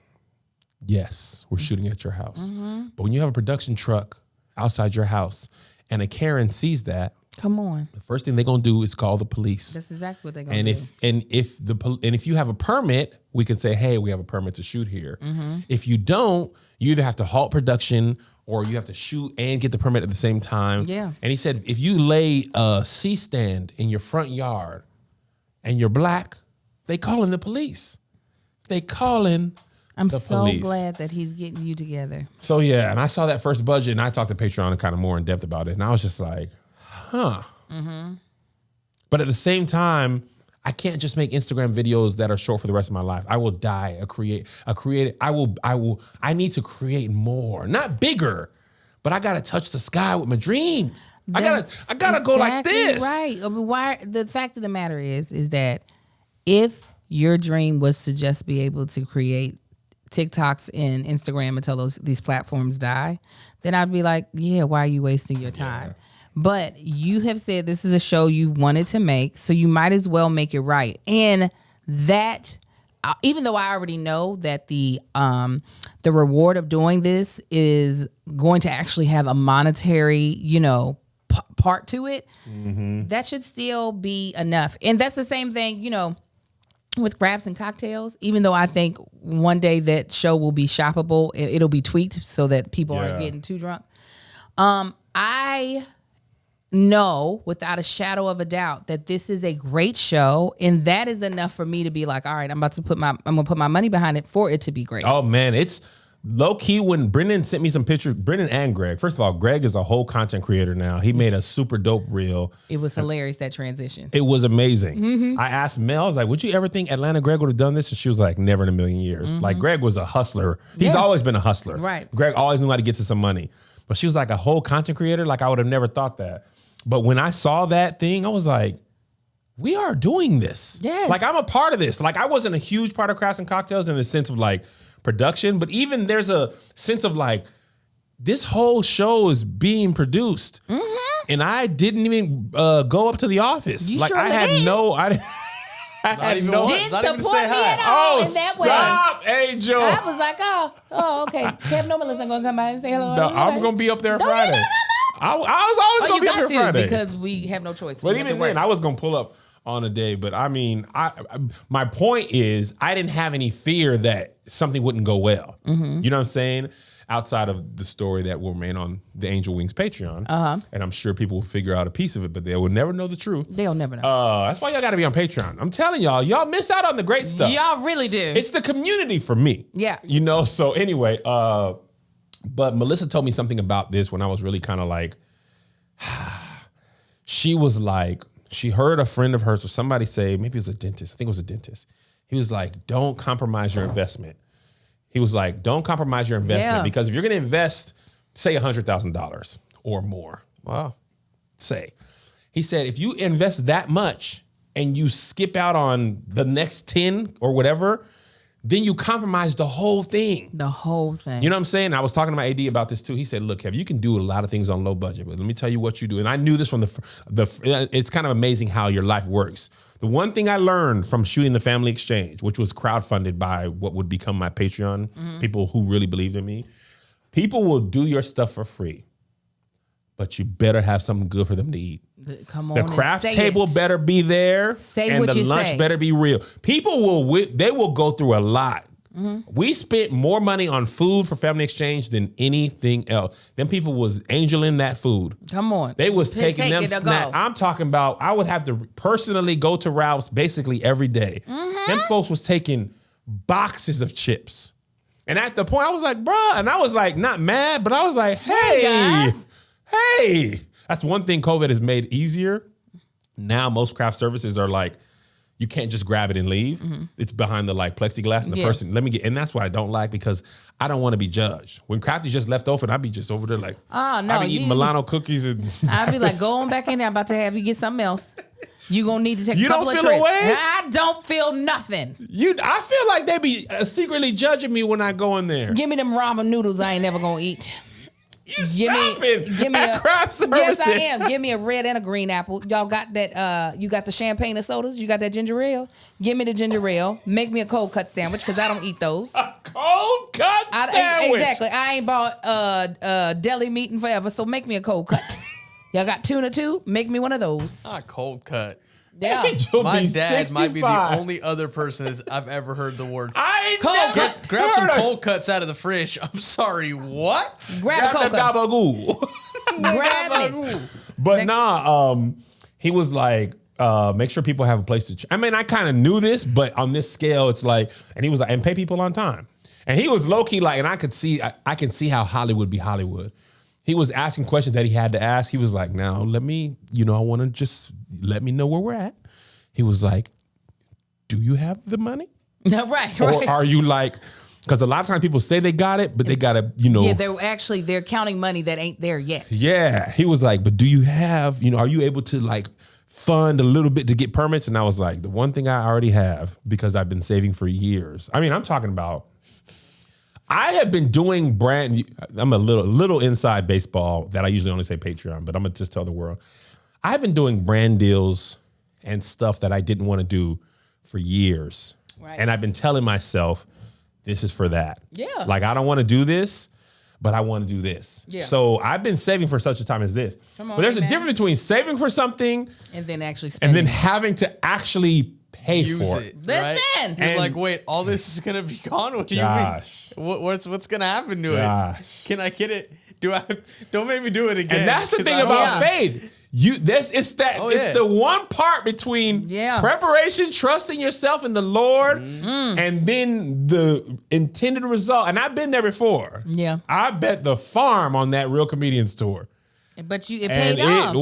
yes, we're shooting at your house. Mm-hmm. But when you have a production truck outside your house and a Karen sees that, come on, the first thing they're gonna do is call the police. That's exactly what they're gonna do. If you have a permit, we can say, hey, we have a permit to shoot here. Mm-hmm. If you don't, you either have to halt production or you have to shoot and get the permit at the same time. Yeah. And he said, if you lay a C-stand in your front yard and you're black, they calling the police. They calling I'm the so police. glad that he's getting you together. So yeah, and I saw that first budget and I talked to Patreon kind of more in depth about it. And I was just like, huh. Mm-hmm. But at the same time, I can't just make Instagram videos that are short for the rest of my life. I will die I need to create more, not bigger, but I gotta touch the sky with my dreams. I gotta go like this. Right. I mean, why? The fact of the matter is that if your dream was to just be able to create TikToks and Instagram until these platforms die, then I'd be like, yeah, why are you wasting your time? Yeah. But you have said this is a show you wanted to make, so you might as well make it right. And that, even though I already know that the reward of doing this is going to actually have a monetary, part to it, mm-hmm. that should still be enough. And that's the same thing, with crafts and cocktails, even though I think one day that show will be shoppable, it'll be tweaked so that people aren't getting too drunk. I know without a shadow of a doubt that this is a great show, and that is enough for me to be like, all right, I'm gonna put my money behind it for it to be great. Oh man, it's low key when Brendan sent me some pictures. Brendan and Greg. First of all, Greg is a whole content creator now. He made a super dope reel. It was hilarious, that transition. It was amazing. Mm-hmm. I asked Mel, I was like, would you ever think Atlanta Greg would have done this? And she was like, never in a million years. Mm-hmm. Like Greg was a hustler. He's always been a hustler. Right. Greg always knew how to get to some money. But she was like a whole content creator. Like I would have never thought that. But when I saw that thing, I was like, we are doing this. Yes. Like I'm a part of this. Like I wasn't a huge part of Crafts and Cocktails in the sense of like production, but even there's a sense of like this whole show is being produced, mm-hmm. and I didn't even go up to the office. You like sure I had didn't? no, I didn't. Didn't support me at all in that way. Stop, Angel. I was like, oh, okay. Kev no Melissa gonna come by and say hello. No, I'm gonna be up there Friday. I was always gonna be up there Friday because we have no choice. But even then, I was gonna pull up on a day. But I mean, my point is, I didn't have any fear that something wouldn't go well. Mm-hmm. You know what I'm saying? Outside of the story that will remain on the Angel Wings Patreon. Uh-huh. And I'm sure people will figure out a piece of it, but they will never know the truth. They'll never know. That's why y'all got to be on Patreon. I'm telling y'all miss out on the great stuff. Y'all really do. It's the community for me. Yeah. So anyway, but Melissa told me something about this when I was really kind of like, she was like, she heard a friend of hers or somebody say, maybe it was a dentist. I think it was a dentist. He was like, don't compromise your investment. He was like, don't compromise your investment because if you're going to invest, say $100,000 or more. Wow. Say. He said, if you invest that much and you skip out on the next 10 or whatever, then you compromise the whole thing. The whole thing. You know what I'm saying? I was talking to my AD about this too. He said, look, Kev, you can do a lot of things on low budget, but let me tell you what you do. And I knew this from it's kind of amazing how your life works. The one thing I learned from shooting the Family Exchange, which was crowdfunded by what would become my Patreon, people who really believed in me, people will do your stuff for free, but you better have something good for them to eat. Come on, the craft table better be there, and the lunch better be real. People will go through a lot. We spent more money on food for Family Exchange than anything else. Them people was angeling that food. Come on, they was taking them snacks. I'm talking about. I would have to personally go to Ralph's basically every day. Them folks was taking boxes of chips, and at the point I was like, bruh, and I was like not mad, but I was like, hey. That's one thing COVID has made easier. Now most craft services are like, you can't just grab it and leave. It's behind the like plexiglass and the person, and that's what I don't like because I don't want to be judged. When craft is just left open, I'd be just over there like, oh no, I be eating Milano cookies and I'd be like, go on back in there. I'm about to have you get something else. You gonna need to take a couple of trips. You don't feel away? I don't feel nothing. I feel like they be secretly judging me when I go in there. Give me them ramen noodles I ain't never gonna eat. Give me a craft service. Yes, I am. Give me a red and a green apple. Y'all got that? You got the champagne and sodas? You got that ginger ale? Give me the ginger ale. Make me a cold cut sandwich because I don't eat those. A cold cut sandwich. Exactly. I ain't bought deli meat in forever, so make me a cold cut. Y'all got tuna too? Make me one of those. Not cold cut. Yeah. My dad might be the only other person I've ever heard the word. Grab some cold cuts out of the fridge. I'm sorry, what? Grab a cold cut. Grab it. But he was like, make sure people have a place to. I mean, I kind of knew this, but on this scale, it's like, and he was like, and pay people on time. And he was low key like, and I can see how Hollywood be Hollywood. He was asking questions that he had to ask. He was like, now let me, I want to just let me know where we're at. He was like, do you have the money? Right. Or are you like, because a lot of times people say they got it, but they got to, Yeah, they're counting money that ain't there yet. Yeah. He was like, but do you have, are you able to like fund a little bit to get permits? And I was like, the one thing I already have, because I've been saving for years. I mean, I'm talking about, I have been doing I'm a little inside baseball that I usually only say Patreon, but I'm going to just tell the world. I've been doing brand deals and stuff that I didn't want to do for years. Right. And I've been telling myself, this is for that. Yeah. Like, I don't want to do this, but I want to do this. Yeah. So I've been saving for such a time as this. But there's a difference between saving for something and then actually spending. And then having to actually pay for it. Listen. Right? You're like, wait, all this is going to be gone? What do you mean? What's going to happen to it? Can I get it? Don't make me do it again. And that's the thing about faith. It's the one part between preparation, trusting yourself in the Lord, and then the intended result. And I've been there before. Yeah. I bet the farm on that Real Comedians tour. But it paid off.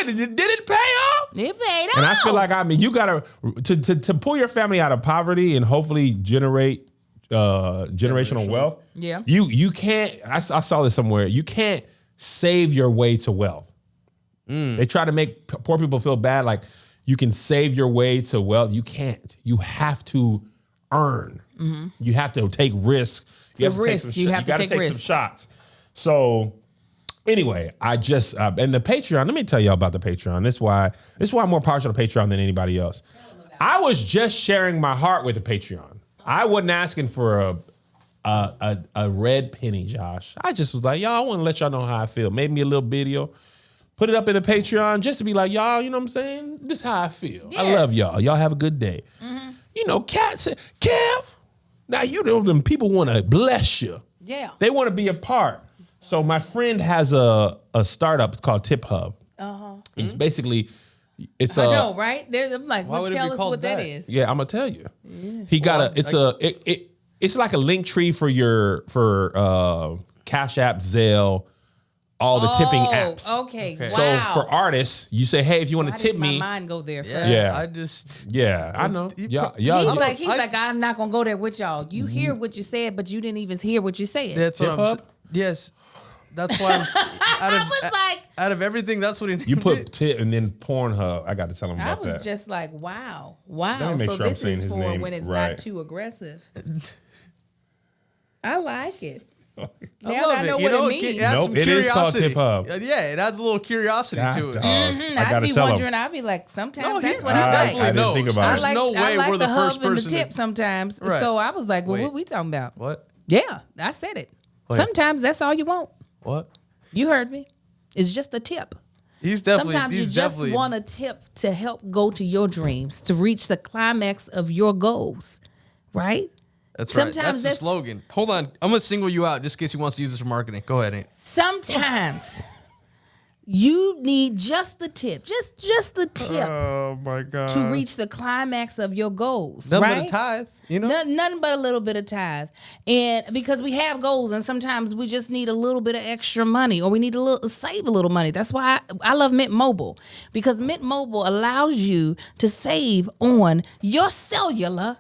Did it pay off? It paid off. And I feel like, you got to pull your family out of poverty and hopefully generate generational wealth. Yeah. You can't, I saw this somewhere, you can't save your way to wealth. They try to make poor people feel bad, like you can save your way to wealth. You can't. You have to earn. You have to take risk. You have to take some shots. So anyway, I just and the Patreon. Let me tell y'all about the Patreon. This is why I'm more partial to Patreon than anybody else. I was just sharing my heart with the Patreon. I wasn't asking for a red penny, Josh. I just was like, y'all, I want to let y'all know how I feel. Made me a little video. Put it up in the Patreon just to be like, y'all, you know what I'm saying? This is how I feel. Yeah. I love y'all. Y'all have a good day. Kat said, Kev, now you know them people want to bless you. Yeah. They want to be a part. So my friend has a startup. It's called Tip Hub. It's basically, I know, right? I'm like, tell us what that is. Yeah, I'm gonna tell you. Yeah. He got it's like a link tree for Cash App, Zelle, all the tipping apps. Okay. So Wow. for artists, you say, hey, if you want to tip me. My mind go there first. Yeah. I I know. Y'all, He's like, I'm not gonna go there with y'all. You hear what you said, but you didn't even hear what you said. That's what I'm saying. Yes. That's why I'm out of everything, that's what he you put tip and then Pornhub. I got to tell him about that. I was just like, wow. Let me make So sure I'm this saying is his for name when it's right. not too aggressive. I like it. I Now love I know it. what You know, it means. it adds some Nope, it is called curiosity. Tip Hub. Yeah, it adds a little curiosity to it. I I'd gotta be tell wondering. him. I'd be like, sometimes No, that's he what I like. definitely I didn't think knows. about There's it. no way I like we're the first hub and the person. tip sometimes. Right. So I was like, well, Wait. what we talking about? What? Yeah, I said it. Wait. Sometimes that's all you want. What? You heard me. It's just a tip. He's definitely. Sometimes you just want a tip to help go to your dreams, to reach the climax of your goals, right? That's right. Sometimes That's the slogan. Hold on. I'm going to single you out just in case he wants to use this for marketing. Go ahead, Aunt. Sometimes you need just the tip, just the tip Oh my God. to reach the climax of your goals, Nothing right? but a tithe, you know? Nothing but a little bit of tithe. And because we have goals and sometimes we just need a little bit of extra money or we need save a little money. That's why I love Mint Mobile, because Mint Mobile allows you to save on your cellular,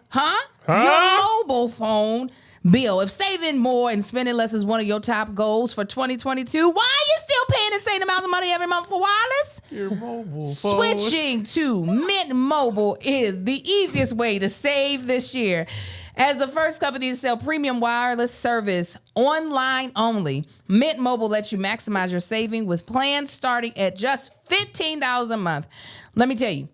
your mobile phone bill. If saving more and spending less is one of your top goals for 2022, why are you still paying the same amount of money every month for wireless? Your mobile Switching to Mint Mobile is the easiest way to save this year. As the first company to sell premium wireless service online only, Mint Mobile lets you maximize your saving with plans starting at just $15 a month. Let me tell you,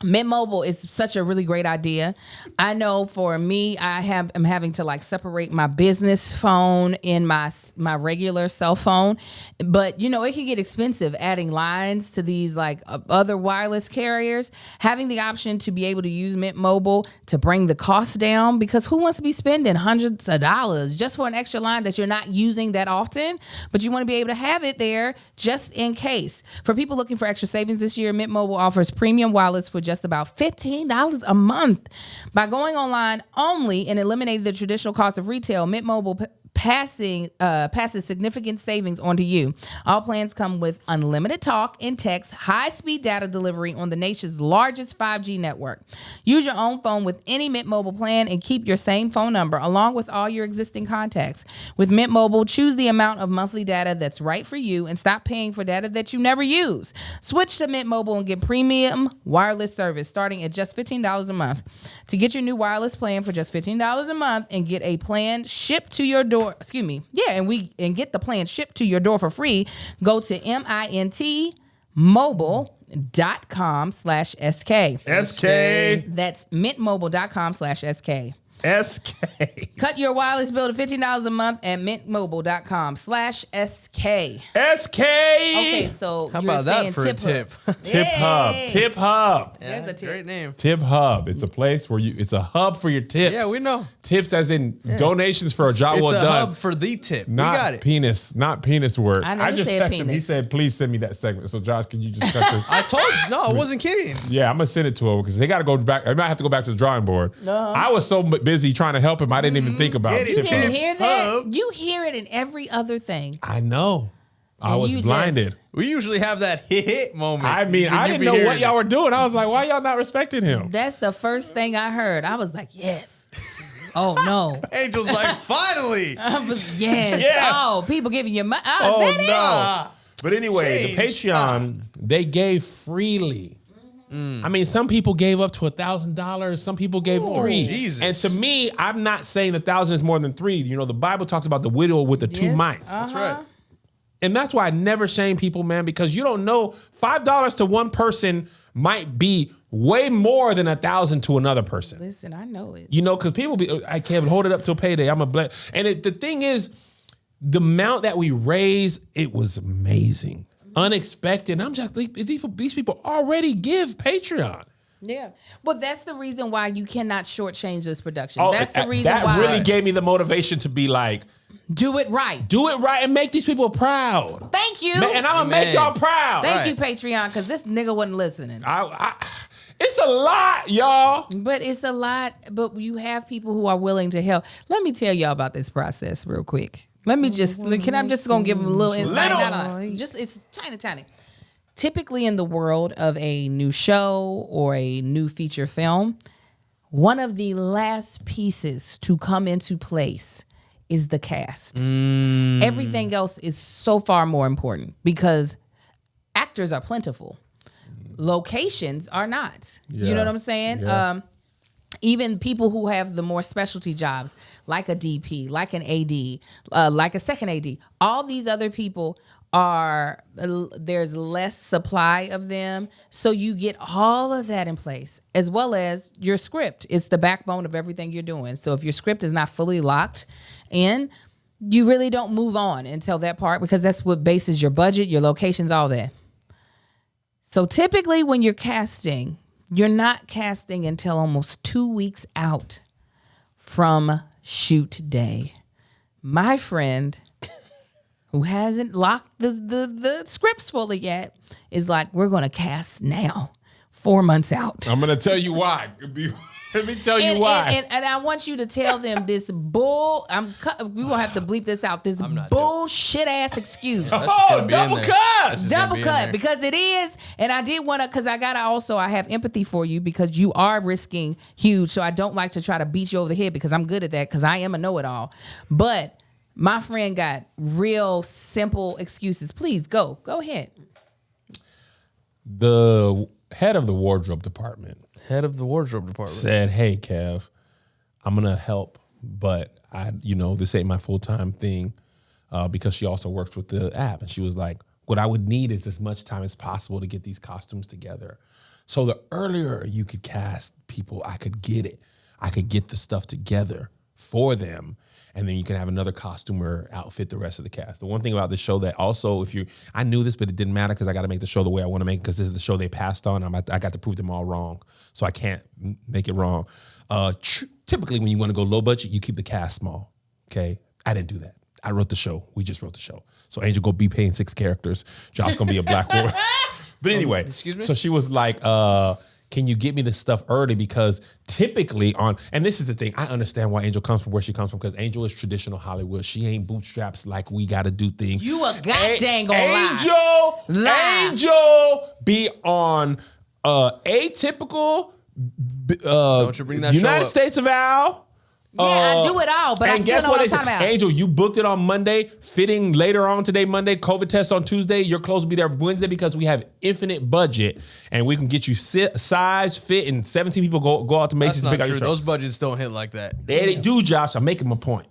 Mint Mobile is such a really great idea. I know for me, I'm having to like separate my business phone and my regular cell phone, but it can get expensive adding lines to these like other wireless carriers. Having the option to be able to use Mint Mobile to bring the cost down, because who wants to be spending hundreds of dollars just for an extra line that you're not using that often, but you want to be able to have it there just in case. For people looking for extra savings this year, Mint Mobile offers premium wireless for just about $15 a month. By going online only and eliminating the traditional cost of retail, Mint Mobile passes significant savings onto you. All plans come with unlimited talk and text, high-speed data delivery on the nation's largest 5G network. Use your own phone with any Mint Mobile plan and keep your same phone number along with all your existing contacts. With Mint Mobile, choose the amount of monthly data that's right for you and stop paying for data that you never use. Switch to Mint Mobile and get premium wireless service starting at just $15 a month. To get your new wireless plan for just $15 a month and get a plan shipped to your door, and get the plan shipped to your door for free, go to mintmobile.com/SK. SK. That's mintmobile.com/SK. SK. Cut your wireless bill to $15 a month at mintmobile.com/SK. SK. Okay, so How you're about that saying for a tip? Tip Hub. Yay. Tip Hub. There's a tip. Great name. Tip Hub. It's a place where it's a hub for your tips. Yeah, we know. Tips as in donations for a job It's well a done. hub for the tip. Not we got it. penis, not penis work. I never just said texted him. He penis. said, please send me that segment. So Josh, can you just cut this? I told you. No, I wasn't kidding. Yeah, I'm gonna send it to him because they got to go back. I might have to go back to the drawing board. I was so busy trying to help him, I didn't even think about Get it, Tip You Hub. didn't hear that? Hub. You hear it in every other thing. I know. I And was you blinded. just- We usually have that hit moment. I mean, when I you didn't be know what hearing y'all it. were doing. I was like, why y'all not respecting him? That's the first thing I heard. I was like, yes. Oh, no. Angel's like, finally. I was, yes. Yes. Oh, people giving you money. Oh, Is that it? no. But anyway, Change. the Patreon, they gave freely. I mean, some people gave up to $1,000. Some people gave $3. Jesus. And to me, I'm not saying 1,000 is more than 3. You know, the Bible talks about the widow with the 2 Yes. mites. That's right. And that's why I never shame people, man, because you don't know. $5 to one person might be way more than 1,000 to another person. Listen, I know it. You know, because people be, I can't hold it up till payday. I'm a bless. And the thing is, the amount that we raised, it was amazing, unexpected. And I'm just like, these people already give Patreon. Yeah. Well, that's the reason why you cannot shortchange this production. Oh, That's the reason that why. really gave me the motivation to be like, Do it right. do it right and make these people proud. Thank you. Man, and I'm gonna make Amen. y'all proud. Thank Right. you, Patreon, because this nigga wasn't listening. It's a lot, y'all. But it's a lot. But you have people who are willing to help. Let me tell y'all about this process real quick. I'm just gonna give them a little insight. Just it's tiny. Typically in the world of a new show or a new feature film, one of the last pieces to come into place is the cast. Everything else is so far more important because actors are plentiful. Locations are not. Yeah. You know what I'm saying? Yeah. Even people who have the more specialty jobs, like a DP, like an AD, like a second AD, all these other people there's less supply of them. So you get all of that in place, as well as your script. It's the backbone of everything you're doing. So if your script is not fully locked in, you really don't move on until that part, because that's what bases your budget, your locations, all that. So typically when you're casting, you're not casting until almost 2 weeks out from shoot day. My friend, who hasn't locked the scripts fully yet, is like, we're going to cast now, 4 months out. I'm going to tell you why. Let me tell you why. And I want you to tell them this bull. We gonna have to bleep this out. This bullshit ass excuse. Oh, double cut. Because it is. And I did want to, because I have empathy for you because you are risking huge. So I don't like to try to beat you over the head because I'm good at that because I am a know-it-all. But my friend got real simple excuses. Please go ahead. The head of the wardrobe department said, "Hey, Kev, I'm gonna help, but this ain't my full-time thing because she also works with the app." And she was like, "What I would need is as much time as possible to get these costumes together. So the earlier you could cast people, I could get it. I could get the stuff together for them." And then you can have another costumer outfit the rest of the cast. The one thing about this show that also, I knew this, but it didn't matter because I got to make the show the way I want to make it because this is the show they passed on. I got to prove them all wrong. So I can't make it wrong. Typically, when you want to go low budget, you keep the cast small. Okay? I didn't do that. I wrote the show. We just wrote the show. So Angel go be paying 6 characters. Josh's going to be a black woman. But anyway, excuse me? So she was like, can you get me this stuff early? Because typically and this is the thing, I understand why Angel comes from where she comes from, because Angel is traditional Hollywood. She ain't bootstraps like we got to do things. You a goddamn lie. Angel be on atypical don't you bring that United show up. States of Al. Yeah, I do it all, but I still know what I'm talking about. Angel, you booked it on Monday, fitting later on today, Monday, COVID test on Tuesday. Your clothes will be there Wednesday because we have infinite budget and we can get you size, fit, and 17 people go out to Macy's. That's not true. Those budgets don't hit like that. They do, Josh. I'm making my point.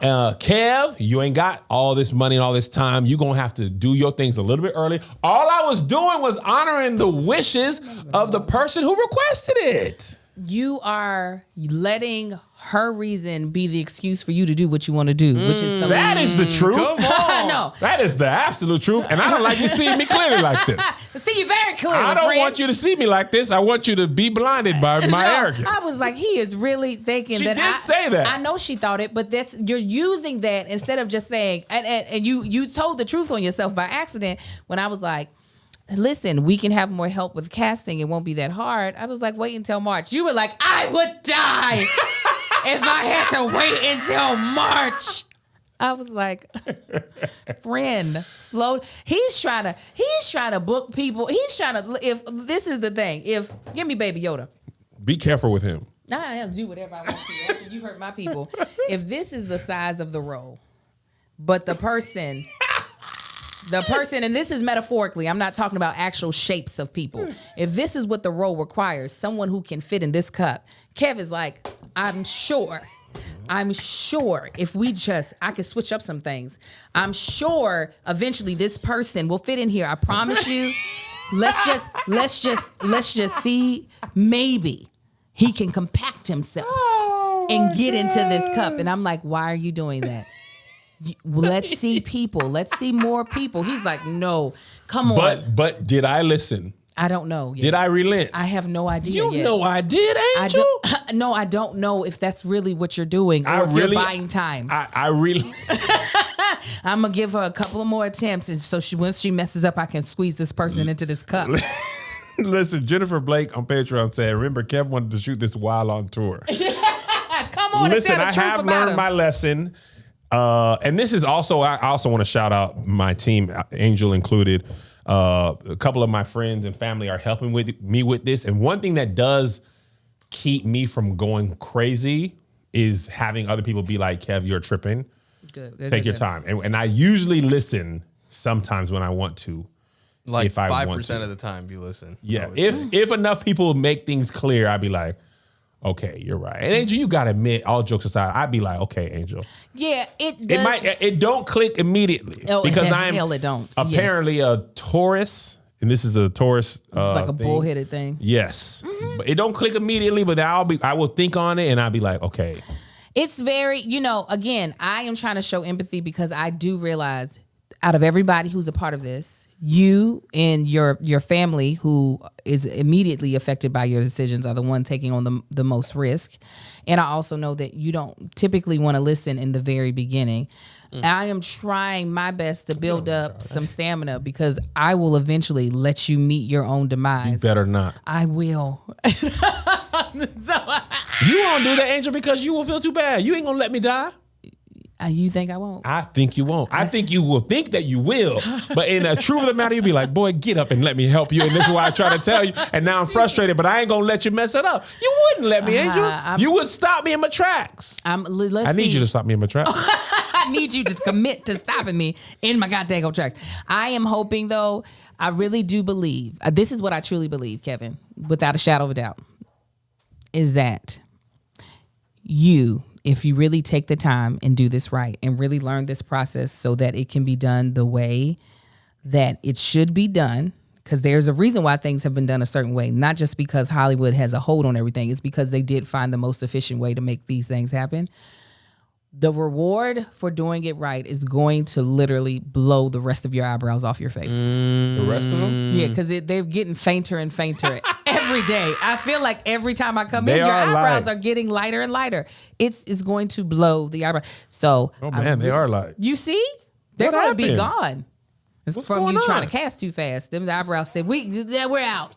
Kev, you ain't got all this money and all this time. You're going to have to do your things a little bit early. All I was doing was honoring the wishes of the person who requested it. You are letting her reason be the excuse for you to do what you want to do, which is that is the truth. Come on. No, that is the absolute truth, and I don't like you seeing me clearly like this. See you very clearly. I don't want you to see me like this. I want you to be blinded by my arrogance. I was like, he is really thinking she that. She did say that. I know she thought it, but you're using that instead of just saying. And you told the truth on yourself by accident when I was like, listen, we can have more help with casting. It won't be that hard. I was like, wait until March. You were like, I would die if I had to wait until March. I was like, friend, slow. He's trying to book people. If this is the thing, give me Baby Yoda. Be careful with him. I'll do whatever I want to after you hurt my people. If this is the size of the role, but the person, and this is metaphorically, I'm not talking about actual shapes of people. If this is what the role requires, someone who can fit in this cup, Kev is like, I'm sure if I could switch up some things. I'm sure eventually this person will fit in here. I promise you. Let's just see. Maybe he can compact himself and get into this cup. And I'm like, why are you doing that? Let's see people. Let's see more people. He's like, no, come on. But did I listen? I don't know yet. Did I relent? I have no idea yet. You know I did, Angel. I don't know if that's really what you're doing or if you're buying time. I really... I'm going to give her a couple of more attempts, and so once she messes up, I can squeeze this person into this cup. Listen, Jennifer Blake on Patreon said, remember, Kev wanted to shoot this while on tour. Come on, listen, and tell the truth I have about learned him. my lesson. And this is also, I also want to shout out my team, Angel included. A couple of my friends and family are helping me with this. And one thing that does keep me from going crazy is having other people be like, Kev, you're tripping. Take your time. And I usually listen sometimes when I want to. Like if I 5% of the time you listen. Yeah. If enough people make things clear, I'd be like, okay, you're right. And Angel, you gotta admit, all jokes aside, I'd be like, okay, Angel. Yeah, it don't click immediately because I'm apparently a Taurus, and this is a Taurus. It's like a bullheaded thing. Yes, but it don't click immediately, but I will think on it, and I'll be like, okay. It's very, again, I am trying to show empathy because I do realize out of everybody who's a part of this, you and your family who is immediately affected by your decisions are the one taking on the most risk. And I also know that you don't typically want to listen in the very beginning. I am trying my best to build up some stamina because I will eventually let you meet your own demise. You better not. I will. You won't do that, Angel, because you will feel too bad. You ain't gonna let me die. You think I won't? I think you won't. I think you will think that you will. But in the truth of the matter, you'll be like, boy, get up and let me help you. And this is why I try to tell you. And now I'm frustrated, but I ain't going to let you mess it up. You wouldn't let me, Angel. You would stop me in my tracks. I need you to stop me in my tracks. I need you to commit to stopping me in my goddamn tracks. I am hoping, though, I really do believe, this is what I truly believe, Kevin, without a shadow of a doubt, is that if you really take the time and do this right and really learn this process so that it can be done the way that it should be done, because there's a reason why things have been done a certain way, not just because Hollywood has a hold on everything. It's because they did find the most efficient way to make these things happen. The reward for doing it right is going to literally blow the rest of your eyebrows off your face. The rest of them? Yeah, because they're getting fainter and fainter every day. I feel like every time I come in, your eyebrows are getting lighter and lighter. It's going to blow the eyebrow. So, oh man, they are light. You see? They're going to be gone. It's What's from you on? Trying to cast too fast. Them the eyebrows said, we're out.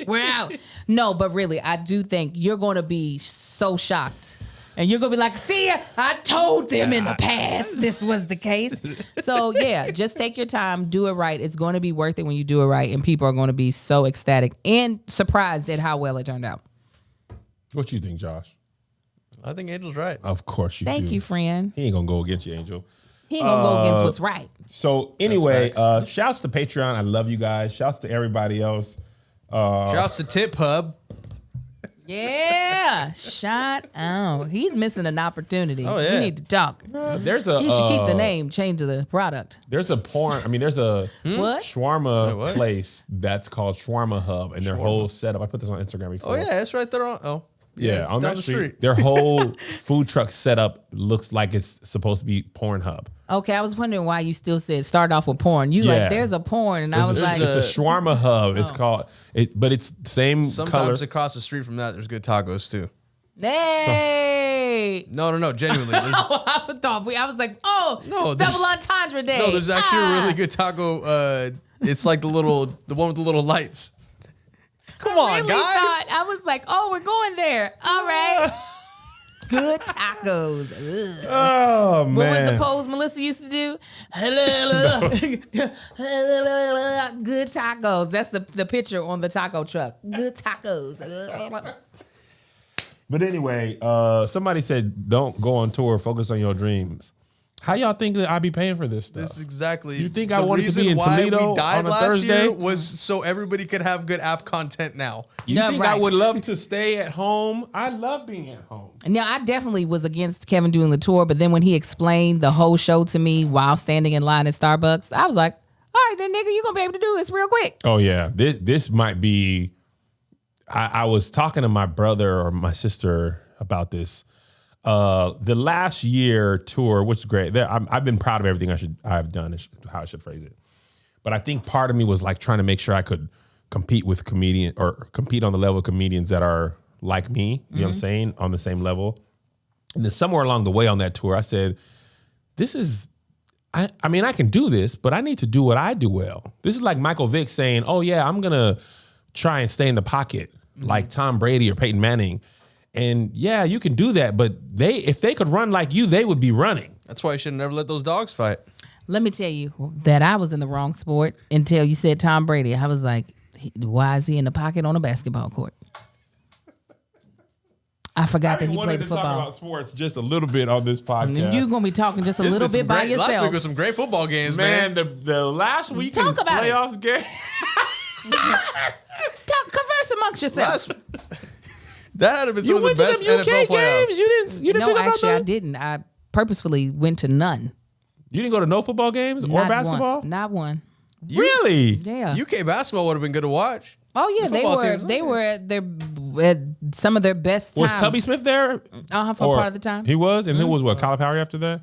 We're out. No, but really, I do think you're going to be so shocked. And you're going to be like, see, I told them in the past this was the case. So, yeah, just take your time. Do it right. It's going to be worth it when you do it right. And people are going to be so ecstatic and surprised at how well it turned out. What you think, Josh? I think Angel's right. Of course you do. Thank you, friend. He ain't going to go against you, Angel. He ain't going to go against what's right. So, anyway, shouts to Patreon. I love you guys. Shouts to everybody else. Shouts to Tip Hub. Yeah, shut out. He's missing an opportunity. Oh, yeah. We need to talk. He should keep the name, change the product. There's a shawarma place that's called Shawarma Hub, and their whole setup. I put this on Instagram before. Oh yeah, it's right there on. Yeah, on down the street. Their whole food truck setup looks like it's supposed to be Pornhub. Okay, I was wondering why you still said start off with porn. Like, there's a porn, and I was like, it's a shawarma hub. It's called but it's same Sometimes color. Across the street from that, there's good tacos too. Hey, no, genuinely. I was like, no, double entendre day. No, there's actually a really good taco. It's like the one with the little lights. Come on, guys. I was like, we're going there. All right. Good tacos. Ugh. Oh, man. What was the pose Melissa used to do? Good tacos. That's the picture on the taco truck. Good tacos. But anyway, somebody said, don't go on tour. Focus on your dreams. How y'all think that I'd be paying for this stuff? This is exactly. You think I wanted to be in Toledo on a Thursday? Year was so everybody could have good app content now. You think I would love to stay at home? I love being at home. Now, I definitely was against Kevin doing the tour, but then when he explained the whole show to me while standing in line at Starbucks, I was like, all right, then, nigga, you're going to be able to do this real quick. Oh, yeah. This might be... I was talking to my brother or my sister about this. The last year tour, which is great. I've been proud of everything I've done, is how I should phrase it. But I think part of me was like trying to make sure I could compete with comedian or compete on the level of comedians that are like me, you know what I'm saying, on the same level. And then somewhere along the way on that tour, I said, I mean, I can do this, but I need to do what I do well. This is like Michael Vick saying, oh yeah, I'm going to try and stay in the pocket like Tom Brady or Peyton Manning. And yeah, you can do that, but if they could run like you, they would be running. That's why you should never let those dogs fight. Let me tell you that I was in the wrong sport until you said Tom Brady. I was like, why is he in the pocket on a basketball court? I forgot that he played the football. Talk about sports just a little bit on this podcast. You're gonna be talking just a little bit by yourself. Last week was some great football games, man. The last weekend's playoffs game. Converse amongst yourselves. That had been some of the best NFL playoffs. You didn't. No, actually, I didn't. I purposefully went to none. You didn't go to no football games or basketball? Not one. Really? Yeah. UK basketball would have been good to watch. Oh yeah, they were at some of their best times. Was Tubby Smith there? For part of the time. He was, and then was what, Kyle Power after that?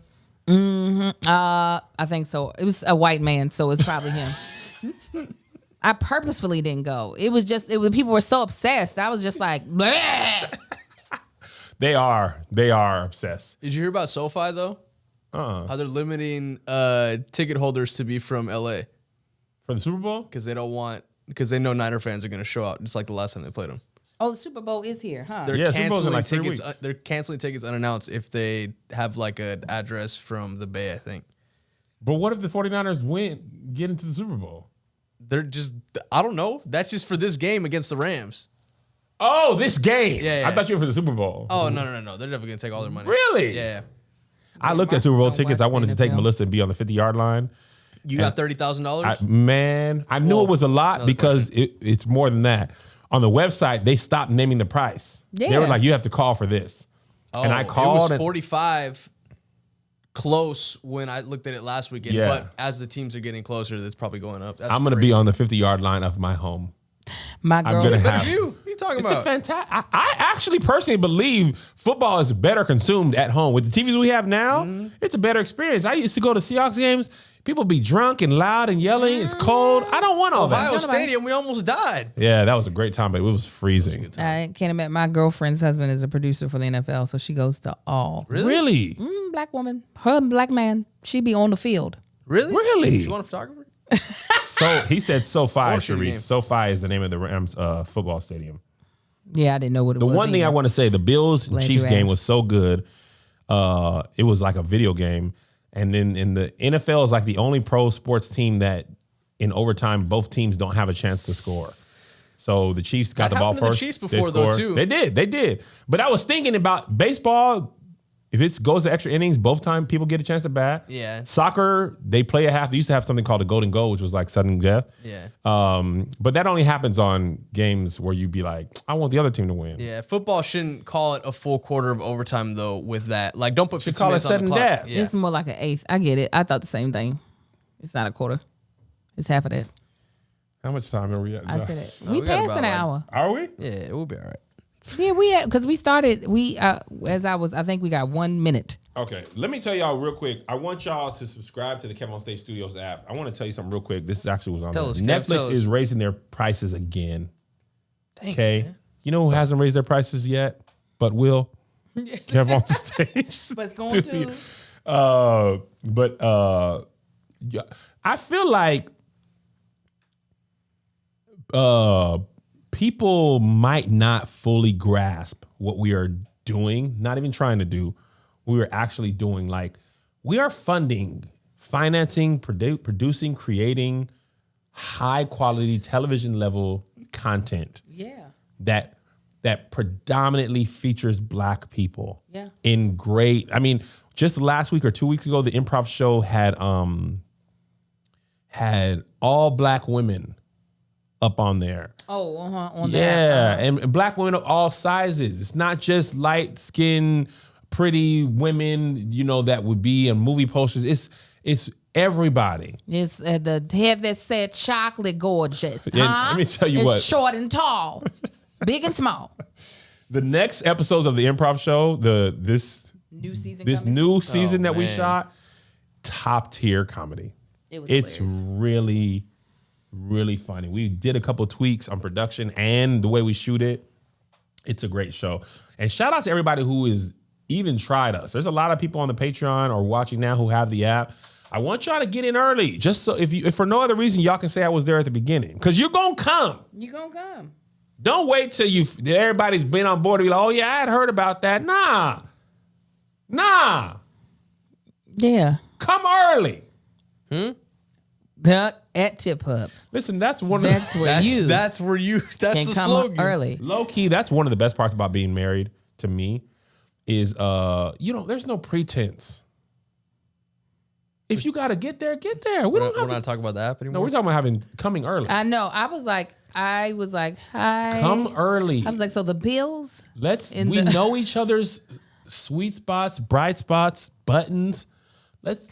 I think so. It was a white man, so it's probably him. I purposefully didn't go. It was people were so obsessed. I was just like, bleh. They are obsessed. Did you hear about SoFi though? How they're limiting ticket holders to be from LA for the Super Bowl because they know Niner fans are going to show out just like the last time they played them. Oh, the Super Bowl is here, huh? They're canceling like tickets. They're canceling tickets unannounced if they have like an address from the Bay, I think. But what if the 49ers get into the Super Bowl? They're just, I don't know. That's just for this game against the Rams. Oh, this game. Yeah. I thought you were for the Super Bowl. Oh, no. They're definitely going to take all their money. Really? Yeah. I looked at Super Bowl tickets. I wanted to take Melissa and be on the 50-yard line. You got $30,000? Man, I knew it was a lot because it's more than that. On the website, they stopped naming the price. Yeah. They were like, you have to call for this. Oh, and I called. It was 45 close when I looked at it last weekend. Yeah. But as the teams are getting closer, it's probably going up. I'm going to be on the 50-yard line of my home. My girl. What are you talking about? It's a fantastic. I actually personally believe football is better consumed at home. With the TVs we have now, it's a better experience. I used to go to Seahawks games. People be drunk and loud and yelling. It's cold. I don't want all that. Ohio Stadium, we almost died. Yeah, that was a great time, but it was freezing. I can't imagine. My girlfriend's husband is a producer for the NFL, so she goes to all. Really? Black woman. Her black man. She be on the field. Really? You want a photographer? So he said SoFi, Sharice. SoFi is the name of the Rams football stadium. Yeah, I didn't know what it was. The one thing I want to say, the Bills and Chiefs game was so good. It was like a video game. And then in the NFL is like the only pro sports team that in overtime, both teams don't have a chance to score. So the Chiefs got the ball first. The Chiefs before though too. They did. But I was thinking about baseball. If it goes to extra innings, both time people get a chance to bat. Yeah. Soccer, they play a half. They used to have something called a golden goal, which was like sudden death. Yeah. But that only happens on games where you'd be like, I want the other team to win. Yeah. Football shouldn't call it a full quarter of overtime though. With that, like, don't put 15 call it minutes on the sudden clock. death. Yeah. It's more like an eighth. I get it. I thought the same thing. It's not a quarter. It's half of that. How much time are we at? I said it. We passed an hour. Are we? Yeah, we'll be all right. Yeah, we had because we started. I think we got 1 minute. Okay, let me tell y'all real quick. I want y'all to subscribe to the Kevin on Stage Studios app. I want to tell you something real quick. This actually was on there. Netflix is raising their prices again. Okay, you know who hasn't raised their prices yet, but will? Kevin on Stage. But it's going to. Yeah, I feel like people might not fully grasp what we are doing, not even trying to do. We are actually doing. Like, we are financing, producing, creating high quality television level content. Yeah. That predominantly features Black people. Yeah. In great. I mean, just last week or 2 weeks ago, the Improv show had all Black women up on there. Oh, on there. Yeah, and Black women of all sizes. It's not just light skinned, pretty women, that would be in movie posters. It's everybody. It's the heavy set chocolate gorgeous. Huh? Let me tell you what. It's short and tall, big and small. The next episodes of the Improv show, this new season that we shot, top tier comedy. It's really, really funny. We did a couple tweaks on production and the way we shoot it. It's a great show. And shout out to everybody who is even tried us. There's a lot of people on the Patreon or watching now who have the app. I want y'all to get in early, just so if for no other reason y'all can say I was there at the beginning, because you're gonna come. You're gonna come. Don't wait till everybody's been on board to be like, oh yeah, I had heard about that. Nah. Yeah. Come early. At Tip Hub. Listen, that's one of That's the where you That's the can come slogan. early. low key. That's one of the best parts about being married to me is there's no pretense. If you gotta get there, get there. We're not talking about the app anymore. No, we're talking about coming early. I know. I was like, hi. Come early. I was like, so the bills? We know each other's sweet spots, bright spots, buttons.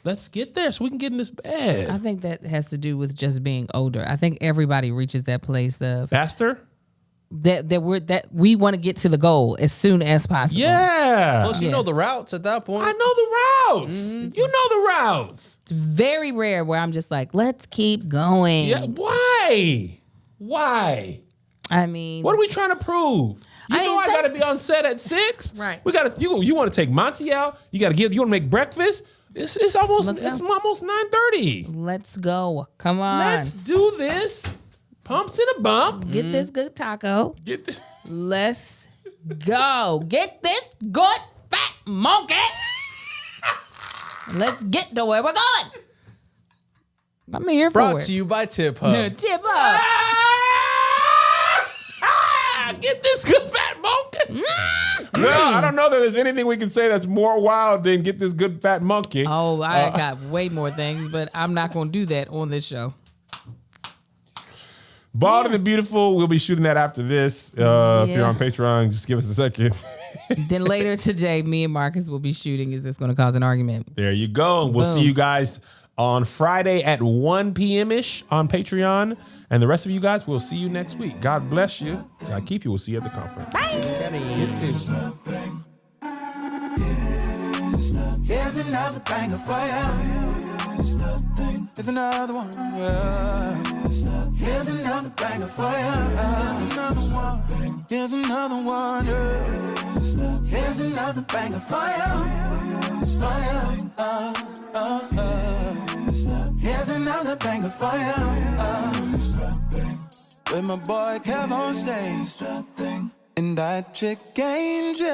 Let's get there so we can get in this bed. I think that has to do with just being older. I think everybody reaches that place of faster. That we want to get to the goal as soon as possible. Yeah. Plus, you know the routes at that point. I know the routes. Mm-hmm. You know the routes. It's very rare where I'm just like, let's keep going. Yeah. Why? I mean, what are we trying to prove? I got to be on set at 6. Right. We got to. You want to take Monty out? You want to make breakfast? It's almost 9:30. Let's go. Come on. Let's do this. Pumps in a bump. Get this good taco. Get this. Let's go. Get this good fat monkey. Let's get to where we're going. I'm here for it. Brought to you by Tip Hub. Tip Hub. Get this good fat monkey. Well, I don't know that there's anything we can say that's more wild than get this good fat monkey. Oh, I got way more things, but I'm not going to do that on this show. Bald and the Beautiful, we'll be shooting that after this. If you're on Patreon, just give us a second. Then later today, me and Marcus will be shooting. Is this going to cause an argument? There you go. We'll see you guys on Friday at 1 p.m.-ish on Patreon. And the rest of you guys, we'll see you next week. God bless you. God keep you. We'll see you at the conference. Bye. Here's another banger for you. Here's another one. Here's another banger for you. Here's another one. Here's another banger for you. Here's another banger for you. With my boy Kev on stage and that chick Angel.